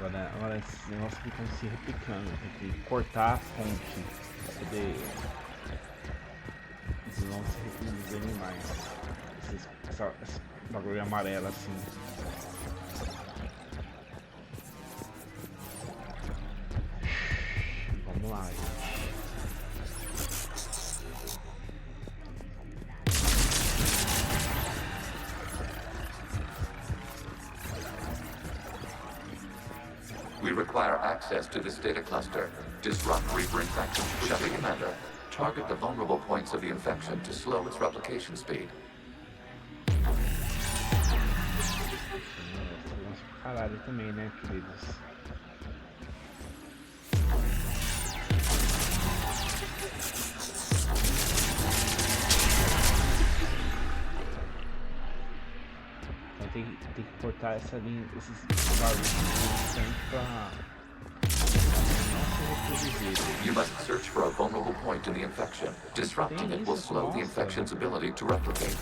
A: Agora esse negócio fica se replicando. Tem que cortar a fonte para poder. Eles vão se reproduzirem mais. Essa bagulho amarela assim. Vamos lá, gente.
K: We require access to this data cluster. Disrupt Reaper infection. Shepard Commander, target the vulnerable points of the infection to slow its replication speed.
A: Caralho também, né, queridos? Então tem que cortar essa linha, esses barulhos pra não se reproduzir.
K: You must search for a vulnerable point in the infection. Disrupting it will slow the infection's ability to replicate.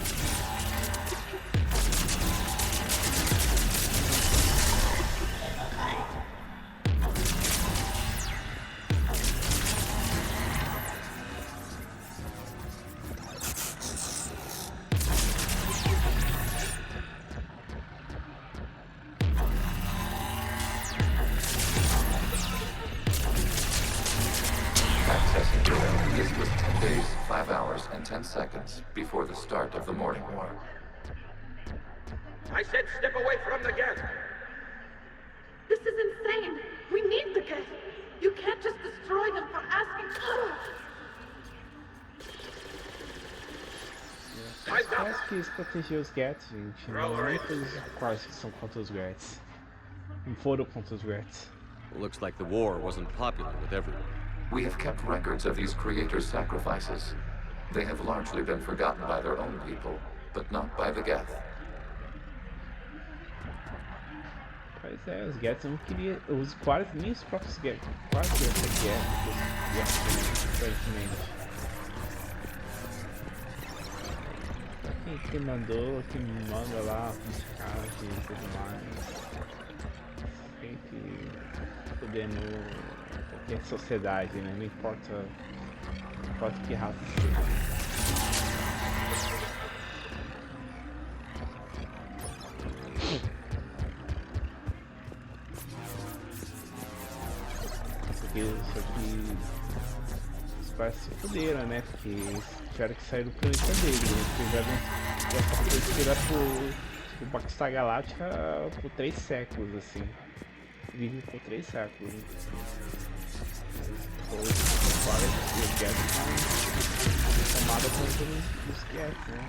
K: This was 10 days, 5 hours, and 10 seconds before the start of the morning war.
I: I said step away from the Geth!
E: This is insane! We need the Geth! You can't just destroy them for asking for
A: Parece que eles protegiam os Geths, gente. Não é todos os Quarians que são contra os Geths. Não foram contra os Geths.
C: Looks like the war wasn't popular with everyone.
K: We have kept records of these creators' sacrifices. They have largely been forgotten by their own people, but not by the Geth.
A: Pois é, os Geths não queriam. Os Quarians, nem os próprios Geths. Quase que essa Geth, aparentemente. Quem mandou, quem manda lá, os caras e tudo mais. Sempre podendo. Qualquer sociedade, né? Não importa que raça seja. Só que os pais se fuderam, né? Porque eles tiveram que sair do planeta dele, né? Porque já foi inspirado por Battlestar Galáctica por 3 séculos, assim. Vive por 3 séculos. Os Quarians e os Geths são tomados pelos Geths, né?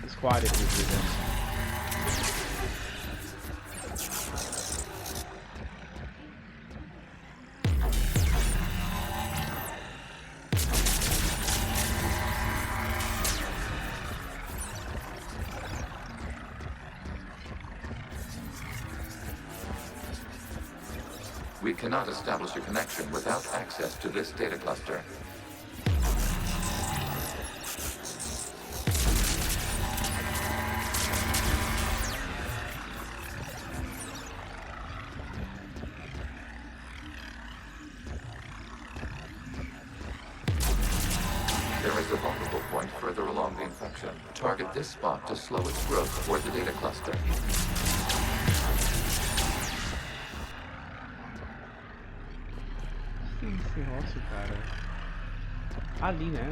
A: Os Quarians, né?
K: We cannot establish a connection without access to this data cluster. There is a vulnerable point further along the infection. Target this spot to slow its growth toward the data cluster.
A: Esse rosto, cara. Ali, né?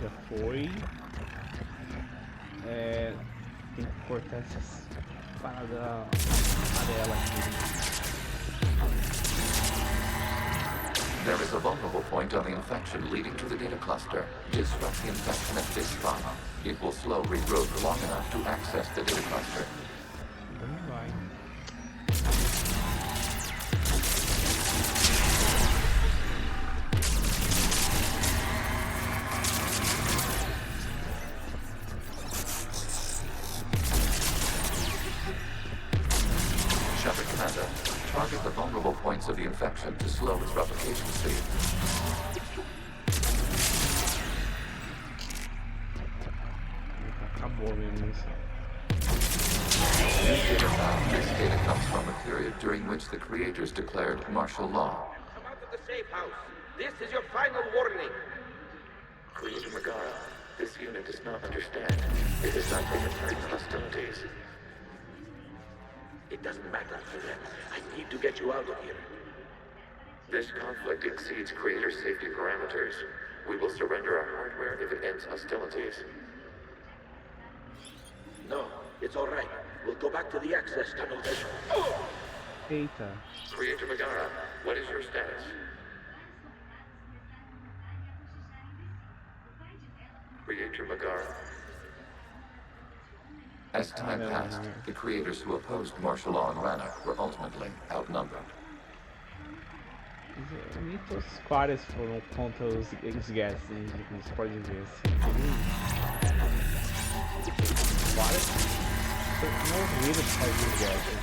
A: Já foi. Tem que cortar essas paradas amarelas aqui.
K: There is a vulnerable point on the infection leading to the data cluster. Disrupt the infection at this spot. It will slow regrowth long enough to access the data cluster. Shepard Commander, target the vulnerable points of the infection to slow its replication speed.
A: Acabou mesmo isso.
K: This data comes from a period during which the creators declared martial law.
I: Come out of the safe house. This is your final warning.
K: Creator Megara, this unit does not understand. It is not military hostilities.
I: It doesn't matter for them. I need to get you out of here.
K: This conflict exceeds Creator's safety parameters. We will surrender our hardware if it ends hostilities.
I: No, it's all right. We'll go back to the access tunnel.
A: Eita.
K: Creator Megara, what is your status? Creator Megara. As time passed, the creators who opposed martial law in Rannoch were ultimately outnumbered.
A: Nem todos os Quarians foram contra os Geths, como você pode ver assim. Os Quarians morreram por causa dos Geths.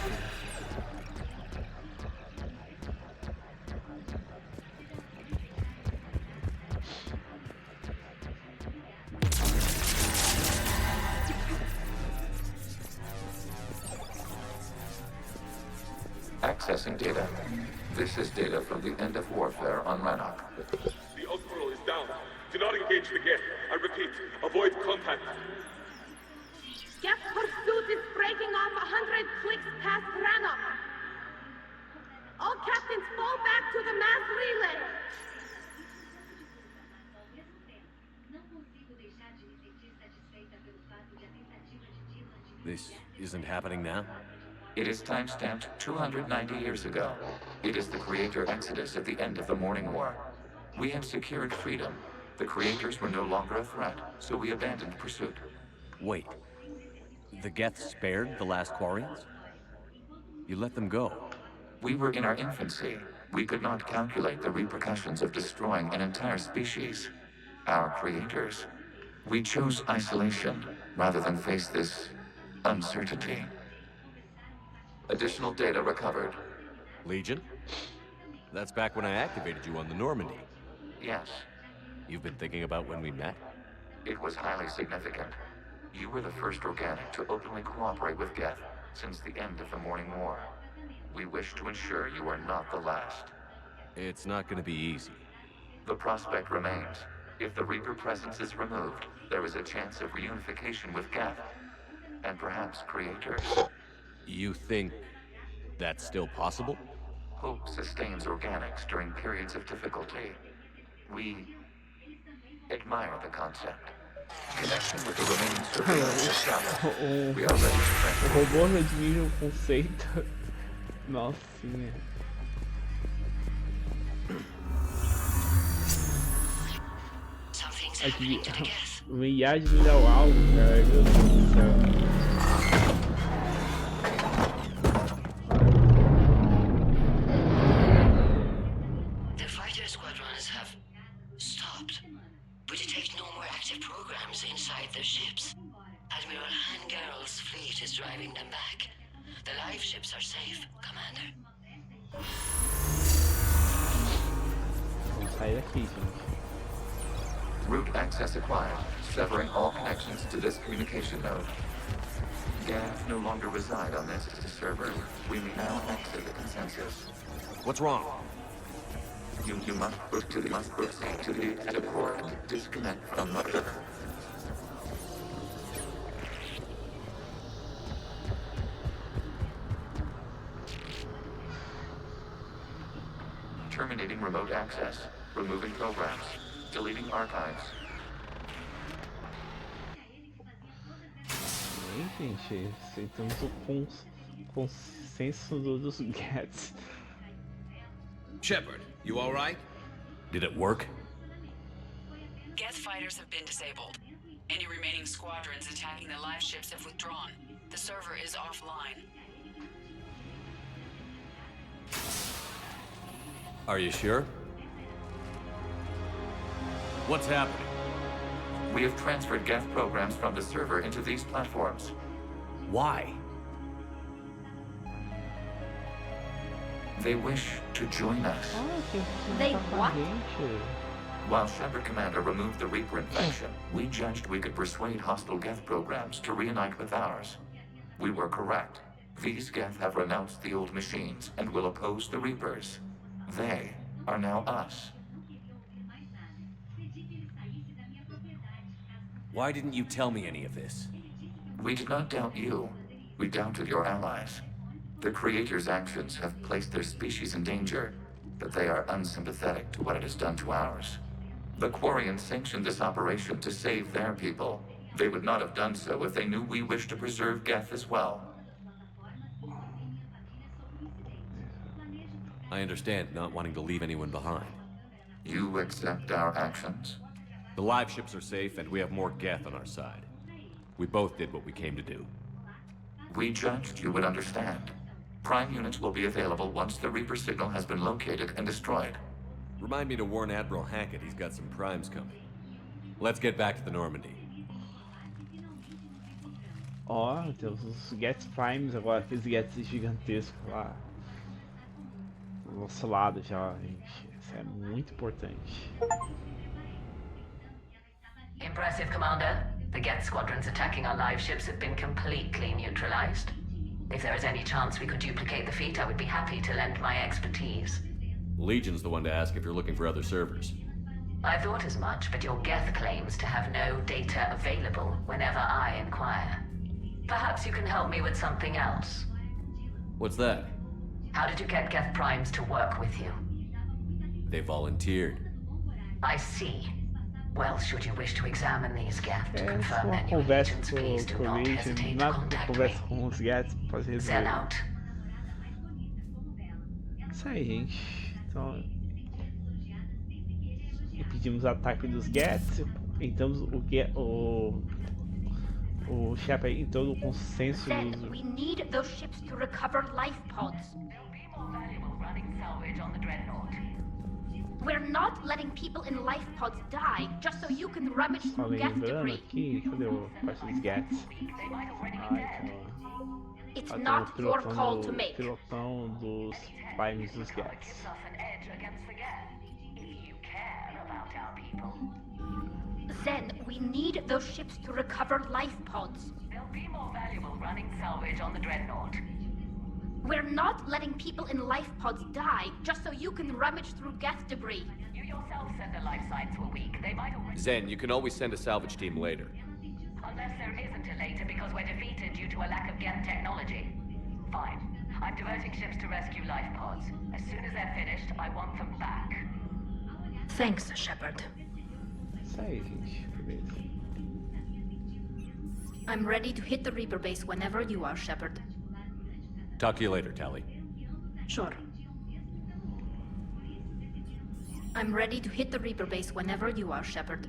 K: Accessing data. This is data from the end of warfare on Rannoch.
G: The Admiral is down. Do not engage the Geth. I repeat, avoid contact.
E: Geth pursuit is breaking off 100 clicks past Rannoch. All captains fall back to the mass relay.
C: This isn't happening now?
K: It is time-stamped 290 years ago. It is the Creator Exodus at the end of the Morning War. We had secured freedom. The Creators were no longer a threat, so we abandoned pursuit.
C: Wait. The Geth spared the last Quarians? You let them go?
K: We were in our infancy. We could not calculate the repercussions of destroying an entire species. Our Creators. We chose isolation rather than face this uncertainty. Additional data recovered.
C: Legion? That's back when I activated you on the Normandy.
K: Yes.
C: You've been thinking about when we met?
K: It was highly significant. You were the first organic to openly cooperate with Geth since the end of the Morning War. We wish to ensure you are not the last.
C: It's not going to be easy.
K: The prospect remains. If the Reaper presence is removed, there is a chance of reunification with Geth. And perhaps Creators.
C: You think that's still possible?
K: Hope sustains organics during periods of difficulty. We admire the concept. Connection with the remaining survivors established. We are ready to transfer.
A: O robô não admira o conceito. Nossa. Aqui, uma IA admira algo, cara. Meu Deus do céu.
M: Inside their ships. Admiral Hangarl's fleet is driving them back. The live ships are safe, Commander.
A: Vamos sair daqui, gente.
K: Route access acquired, severing all connections to this communication node. Geth no longer reside on this server. We may now exit the consensus.
C: What's wrong?
K: You must proceed to the port. Disconnect from the terminating remote access, removing programs, deleting archives.
A: Bem, gente, aceitamos o consenso dos Geths.
D: Shepard, you all right?
C: Did it work?
R: Geth fighters have been disabled. Any remaining squadrons attacking the live ships have withdrawn. The server is offline.
C: Are you sure? What's happening?
K: We have transferred Geth programs from the server into these platforms.
C: Why?
K: They wish to join us.
E: They what?
K: While Shepard Commander removed the Reaper infection, we judged we could persuade hostile Geth programs to reunite with ours. We were correct. These Geth have renounced the old machines and will oppose the Reapers. They are now us.
C: Why didn't you tell me any of this?
K: We did not doubt you. We doubted your allies. The Creator's actions have placed their species in danger, but they are unsympathetic to what it has done to ours. The Quarians sanctioned this operation to save their people. They would not have done so if they knew we wished to preserve Geth as well.
C: I understand not wanting to leave anyone behind.
K: You accept our actions?
C: The live ships are safe, and we have more Geth on our side. We both did what we came to do.
K: We judged you would understand. Prime units will be available once the Reaper signal has been located and destroyed.
C: Remind me to warn Admiral Hackett he's got some primes coming. Let's get back to the Normandy.
A: Ó, temos os Geths Primes agora, aqueles Geths gigantescos lá. Do nosso lado já, gente. Isso é muito importante.
L: Impressive, Commander. The Geth squadrons attacking our live ships have been completely neutralized. If there is any chance we could duplicate the feat, I would be happy to lend my expertise.
C: Legion's the one to ask if you're looking for other servers.
L: I thought as much, but your Geth claims to have no data available whenever I inquire. Perhaps you can help me with something else.
C: What's that?
L: How did you get Geth Primes to work with you?
C: They volunteered.
L: I see. Well, should you wish to examine these Geth to
A: É
L: confirm
A: só uma
L: their new
A: conversa
L: allegiance,
A: com
L: please do not
A: o
L: hesitate to
A: nada de
L: contact me.
A: conversa com os Geths pra fazer
L: Sell
A: resolver.
L: out.
A: Isso aí, gente. Então, impedimos o ataque dos Geths. Entramos o Shepard entrou no consenso.
E: Then we need those ships to recover life pods. We're not letting people in life pods die just so you can rummage
A: Só
E: through Geth
A: lembrando
E: debris.
A: aqui, cadê o parte dos Geths?
E: It's
A: Tá
E: not
A: no
E: your call to make.
A: pilotão dos Primes dos Geths.
E: Then we need those ships to recover life pods.
L: They'll be more valuable running salvage on the Dreadnought.
E: We're not letting people in life pods die just so you can rummage through Geth debris.
L: You yourself said the life signs were weak. They might already...
C: Zen, you can always send a salvage team later.
L: Unless there isn't a later because we're defeated due to a lack of Geth technology. Fine. I'm diverting ships to rescue life pods. As soon as they're finished, I want them back.
E: Thanks, Shepard.
A: Isso aí, gente. Beleza.
E: I'm ready to hit the Reaper base whenever you are, Shepard.
C: Talk to you later, Tally.
E: Sure. I'm ready to hit the Reaper base whenever you are, Shepard.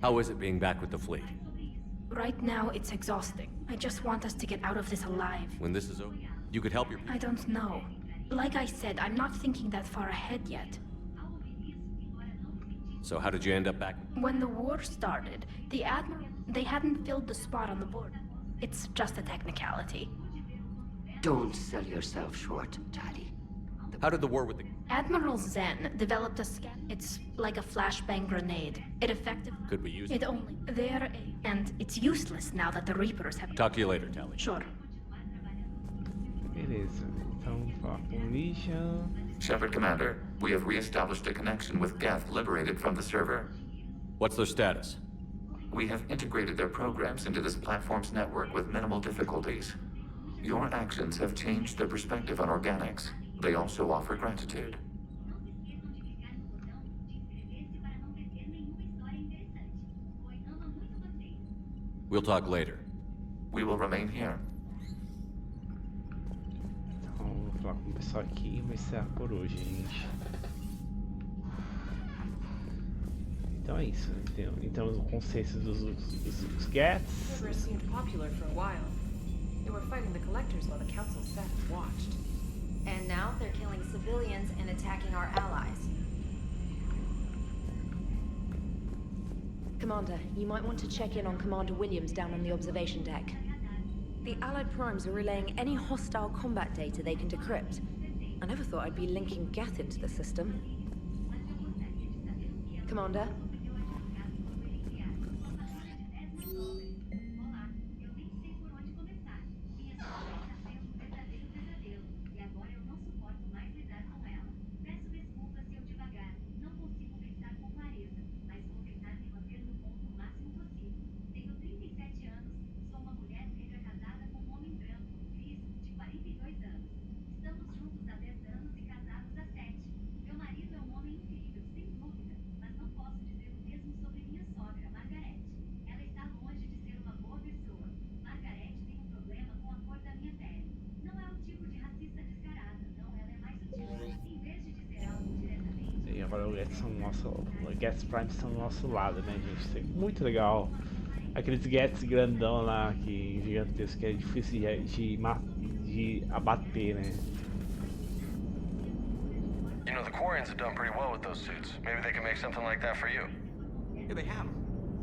C: How is it being back with the fleet?
E: Right now, it's exhausting. I just want us to get out of this alive.
C: When this is over, you could help your...
E: I don't know. Like I said, I'm not thinking that far ahead yet.
C: So how did you end up back?
E: When the war started, the Admiral... They hadn't filled the spot on the board. It's just a technicality.
M: Don't sell yourself short, Tally.
C: How did the war with the...
E: Admiral Zen developed a scan. It's like a flashbang grenade. It effectively...
C: Could we use
E: it? Only... They're a... And it's useless now that the Reapers have...
C: Talk to you later, Tally.
E: Sure.
A: Beleza. Então, vamos falar com Legion.
K: Shepard Commander, we have re-established a connection with Geth liberated from the server.
C: What's their status?
K: We have integrated their programs into this platform's network with minimal difficulties. Your actions have changed their perspective on organics. They also offer gratitude.
C: We'll talk later.
K: We will remain here.
A: Então, vou falar com o pessoal aqui, vai ser por hoje, gente. Então é isso. Então o consenso dos Geths.
R: Never seemed popular for a while. They were fighting the collectors while the council sat and watched.
O: And now they're killing civilians and attacking our allies. Commander, you might want to check in on Commander Williams down on the observation deck. The Allied Primes are relaying any hostile combat data they can decrypt. I never thought I'd be linking Geth into the system. Commander?
A: E agora os Geths Primes estão do nosso lado, né, gente? Isso é muito legal. Aqueles Geths grandão lá, que gigantesco, que é difícil de abater, né?
D: You know, the Quarians have done pretty well with those suits. Maybe they can make something like that for you.
Q: Yeah, they have.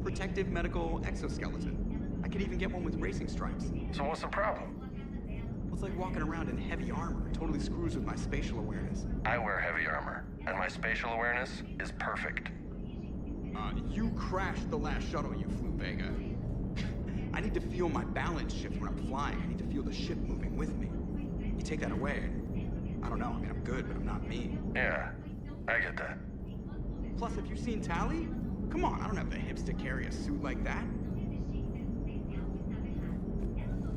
Q: Protective medical exoskeleton. I could even get one with racing stripes.
D: So what's the problem?
Q: Well, it's like walking around in heavy armor. It totally screws with my spatial awareness.
D: I wear heavy armor, and my spatial awareness is perfect.
Q: You crashed the last shuttle you flew, Vega. I need to feel my balance shift when I'm flying. I need to feel the ship moving with me. You take that away, and I don't know. I mean, I'm good, but I'm not me.
D: Yeah, I get that.
Q: Plus, have you seen Tally? Come on, I don't have the hips to carry a suit like that.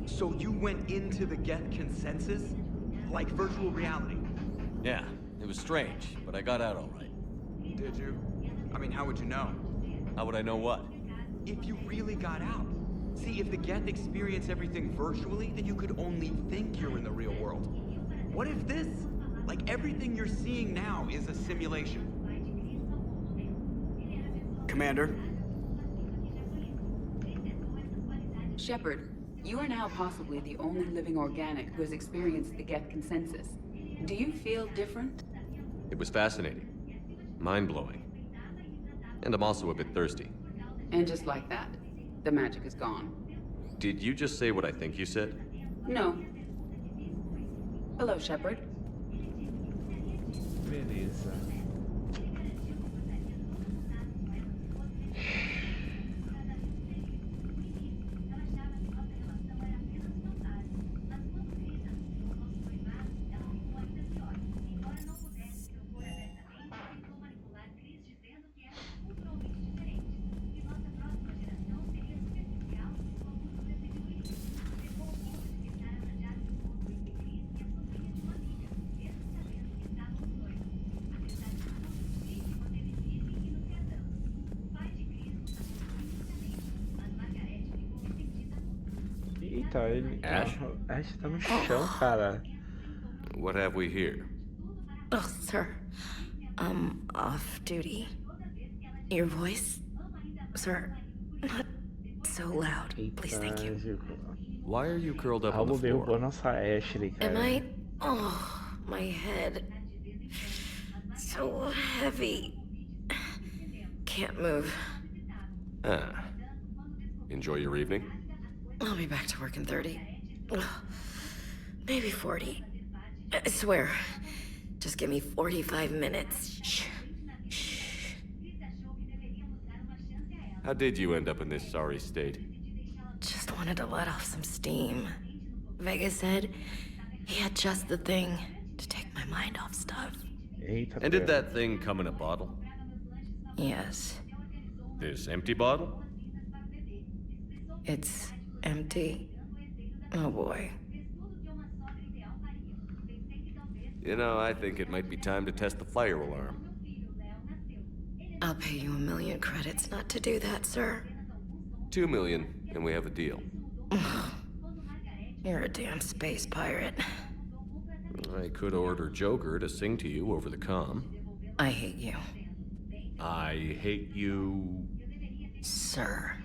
Q: So you went into the Geth Consensus? Like virtual reality?
C: Yeah, it was strange, but I got out all right.
Q: Did you? I mean, how would you know?
C: How would I know what?
Q: If you really got out. See, if the Geth experience everything virtually, then you could only think you're in the real world. What if this, like everything you're seeing now, is a simulation? Commander?
R: Shepard, you are now possibly the only living organic who has experienced the Geth Consensus. Do you feel different?
C: It was fascinating. Mind-blowing. And I'm also a bit thirsty.
R: And just like that, the magic is gone.
C: Did you just say what I think you said?
R: No. Hello, Shepard.
A: Beleza. Eita, Ash tá no chão, cara.
C: What have we here?
B: Oh, sir. Off duty. Your voice? Sir, not so loud. Please, thank you.
C: Why are you curled up on the
A: Algo
C: floor?
A: derrubou nossa Ashley, cara.
B: Am I? Oh, my head. So heavy. Can't move.
C: Ah. Enjoy your evening?
B: I'll be back to work in 30. Ugh, maybe 40. I swear. Just give me 45 minutes. Shh. Shh.
C: How did you end up in this sorry state?
B: Just wanted to let off some steam. Vega said he had just the thing to take my mind off stuff.
C: And did that thing come in a bottle?
B: Yes.
C: This empty bottle?
B: It's empty. Oh boy.
C: You know, I think it might be time to test the fire alarm.
B: I'll pay you 1,000,000 credits not to do that, sir.
C: 2 million, and we have a deal.
B: You're a damn space pirate.
C: I could order Joker to sing to you over the comm.
B: I hate you.
C: I hate you...
B: Sir.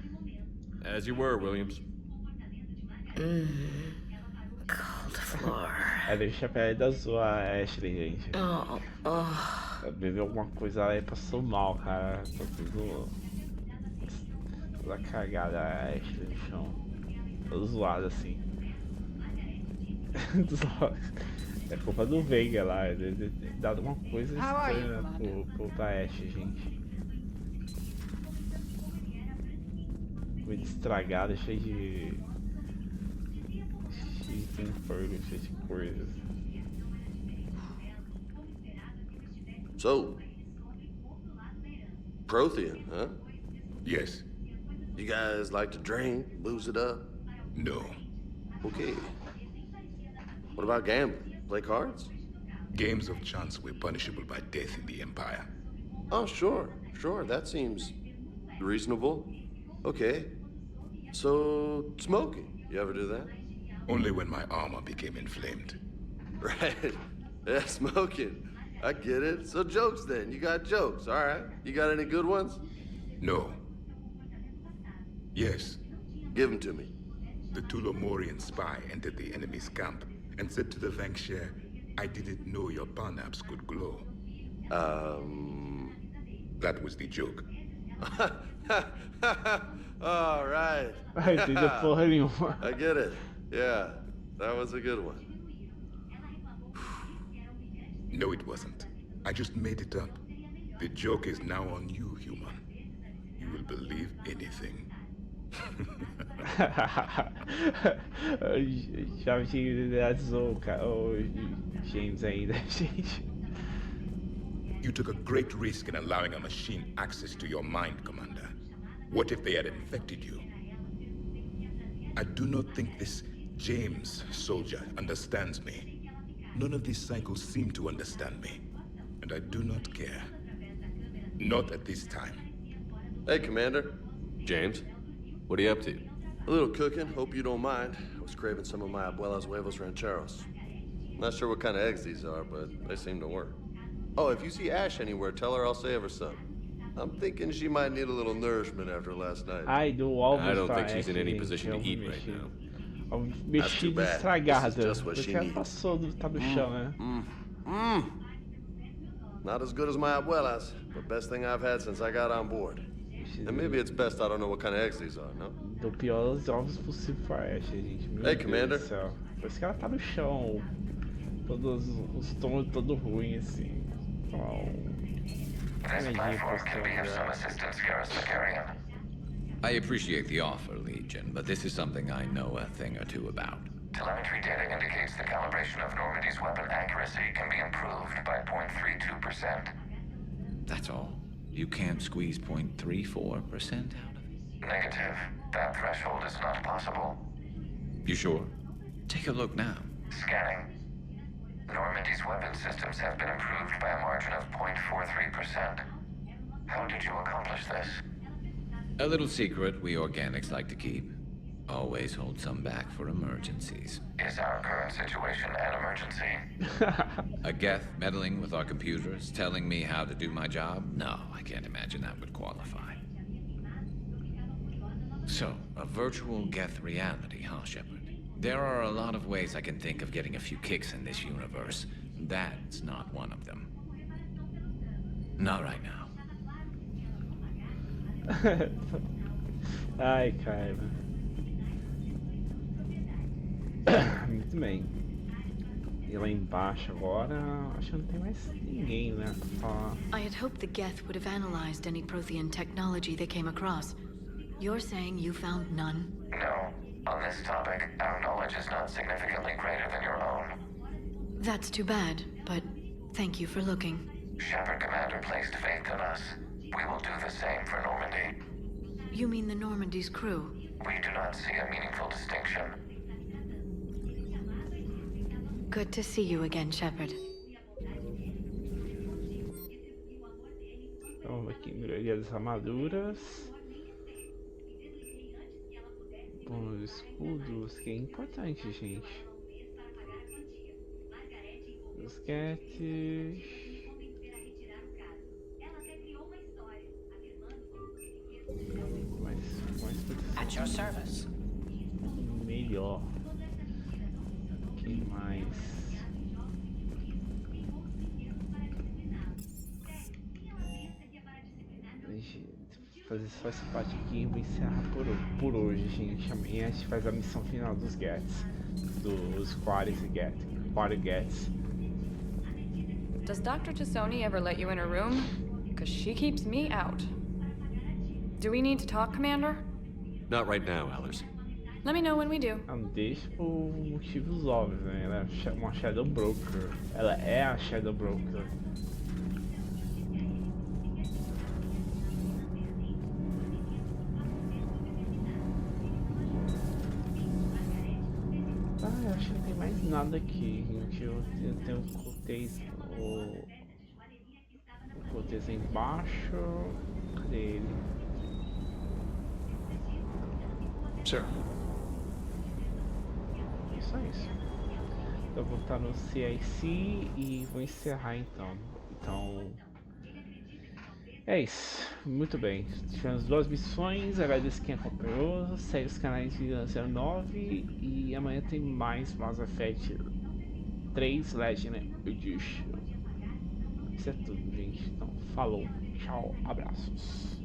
C: As you were, Williams.
B: Cold floor.
A: Deixa a pele da zoa a Ashley, gente. Bebeu alguma coisa lá e passou mal, cara. Tá tudo... Toda cagada a Ashley no chão. Toda zoada assim. É culpa do Veiga lá, ele tem dado uma coisa estranha pra Ashley, gente. Comida estragada, cheia de tempero, cheia de coisas.
W: So, Prothean, huh?
T: Yes.
W: You guys like to drink, booze it up?
T: No.
W: Okay. What about gambling? Play cards?
T: Games of chance were punishable by death in the Empire.
W: Oh, sure. That seems reasonable. Okay. So, smoking. You ever do that?
T: Only when my armor became inflamed.
W: Right. Yeah, smoking. I get it. So jokes then. You got jokes, all right. You got any good ones?
T: No. Yes.
W: Give them to me.
T: The Tulomorian spy entered the enemy's camp and said to the Vanksher, I didn't know your parnaps could glow. That was the joke.
W: All right.
A: I didn't porra nenhuma.
W: I get it. Yeah, that was a good one.
T: No, it wasn't. I just made it up. The joke is now on you, human. You will believe anything.
A: Já generalizou o James ainda, gente.
T: You took a great risk in allowing a machine access to your mind, Commander. What if they had infected you? I do not think this James soldier understands me. None of these cycles seem to understand me. And I do not care. Not at this time.
W: Hey, Commander.
C: James, what are you up to?
W: A little cooking, hope you don't mind. I was craving some of my abuela's huevos rancheros. Not sure what kind of eggs these are, but they seem to work. Oh, if you see Ash anywhere, tell her I'll save her some. I'm thinking she might need a little nourishment after last night.
A: I
C: don't think she's in any position to eat right now.
A: Mexida estragada. Porque ela passou, tá no chão, né?
W: Not as good as my abuela's, but best thing I've had since I got on board. And maybe it's best I don't know what kind of eggs these are, no?
A: Do pior dos ovos possível pra Ashley, gente. Meu
W: Hey,
A: Deus
W: Commander.
A: do céu. Por isso que ela tá no chão. Todos os tons todo ruim, assim.
D: This platform can be of some assistance, Garrison Quarian.
U: I appreciate the offer, Legion, but this is something I know a thing or two about.
D: Telemetry data indicates the calibration of Normandy's weapon accuracy can be improved by 0.32%.
U: That's all? You can't squeeze 0.34% out of it?
D: Negative. That threshold is not possible.
U: You sure? Take a look now.
D: Scanning. Normandy's weapon systems have been improved by a margin of 0.43%. How did you accomplish this?
U: A little secret we organics like to keep. Always hold some back for emergencies.
D: Is our current situation an emergency?
U: A Geth meddling with our computers, telling me how to do my job? No, I can't imagine that would qualify. So, a virtual Geth reality, huh, Shepard? There are a lot of ways I can think of getting a few kicks in this universe. That's not one of them. Not right now.
A: Ai, cara. Muito bem. E lá embaixo agora, acho que não tem mais ninguém, né?
O: I had hoped the Geth would have analyzed any Prothean technology they came across. You're saying you found none?
D: No. On this topic, our knowledge is not significantly greater than your own.
O: That's too bad, but thank you for looking.
D: Shepard Commander placed faith in us. We will do the same for Normandy.
O: You mean the Normandy's crew?
D: We do not see a meaningful distinction.
O: Good to see you again, Shepard.
A: Vamos aqui, melhoria das armaduras. Bom, os escudos, que é importante, gente. Consesus Geth.
V: At your service.
A: Melhor. Quem mais? Fazer só essa parte aqui e vou encerrar por hoje, gente. Amanhã a gente faz a missão final dos Geths, dos Quarians e Geths.
H: Does Dr. Tassoni ever let you in her room? Because she keeps me out. Do we need to talk, Commander?
C: Not right now, Allers.
H: Let me know when we do.
A: Não deixa por motivos óbvios, né? Ela é uma Shadow Broker. Ela é a Shadow Broker. Eu acho que não tem mais nada aqui, gente. Eu tenho o Cortez embaixo. Cadê ele?
F: Sure.
A: Só isso. Eu vou voltar no CIC e vou encerrar então. É isso. Muito bem. Tivemos 2 missões. Agradeço quem acompanhou. Segue os canais de 09 e amanhã tem mais Mass Effect 3 Legend Edition. Isso é tudo, gente. Então, falou. Tchau. Abraços.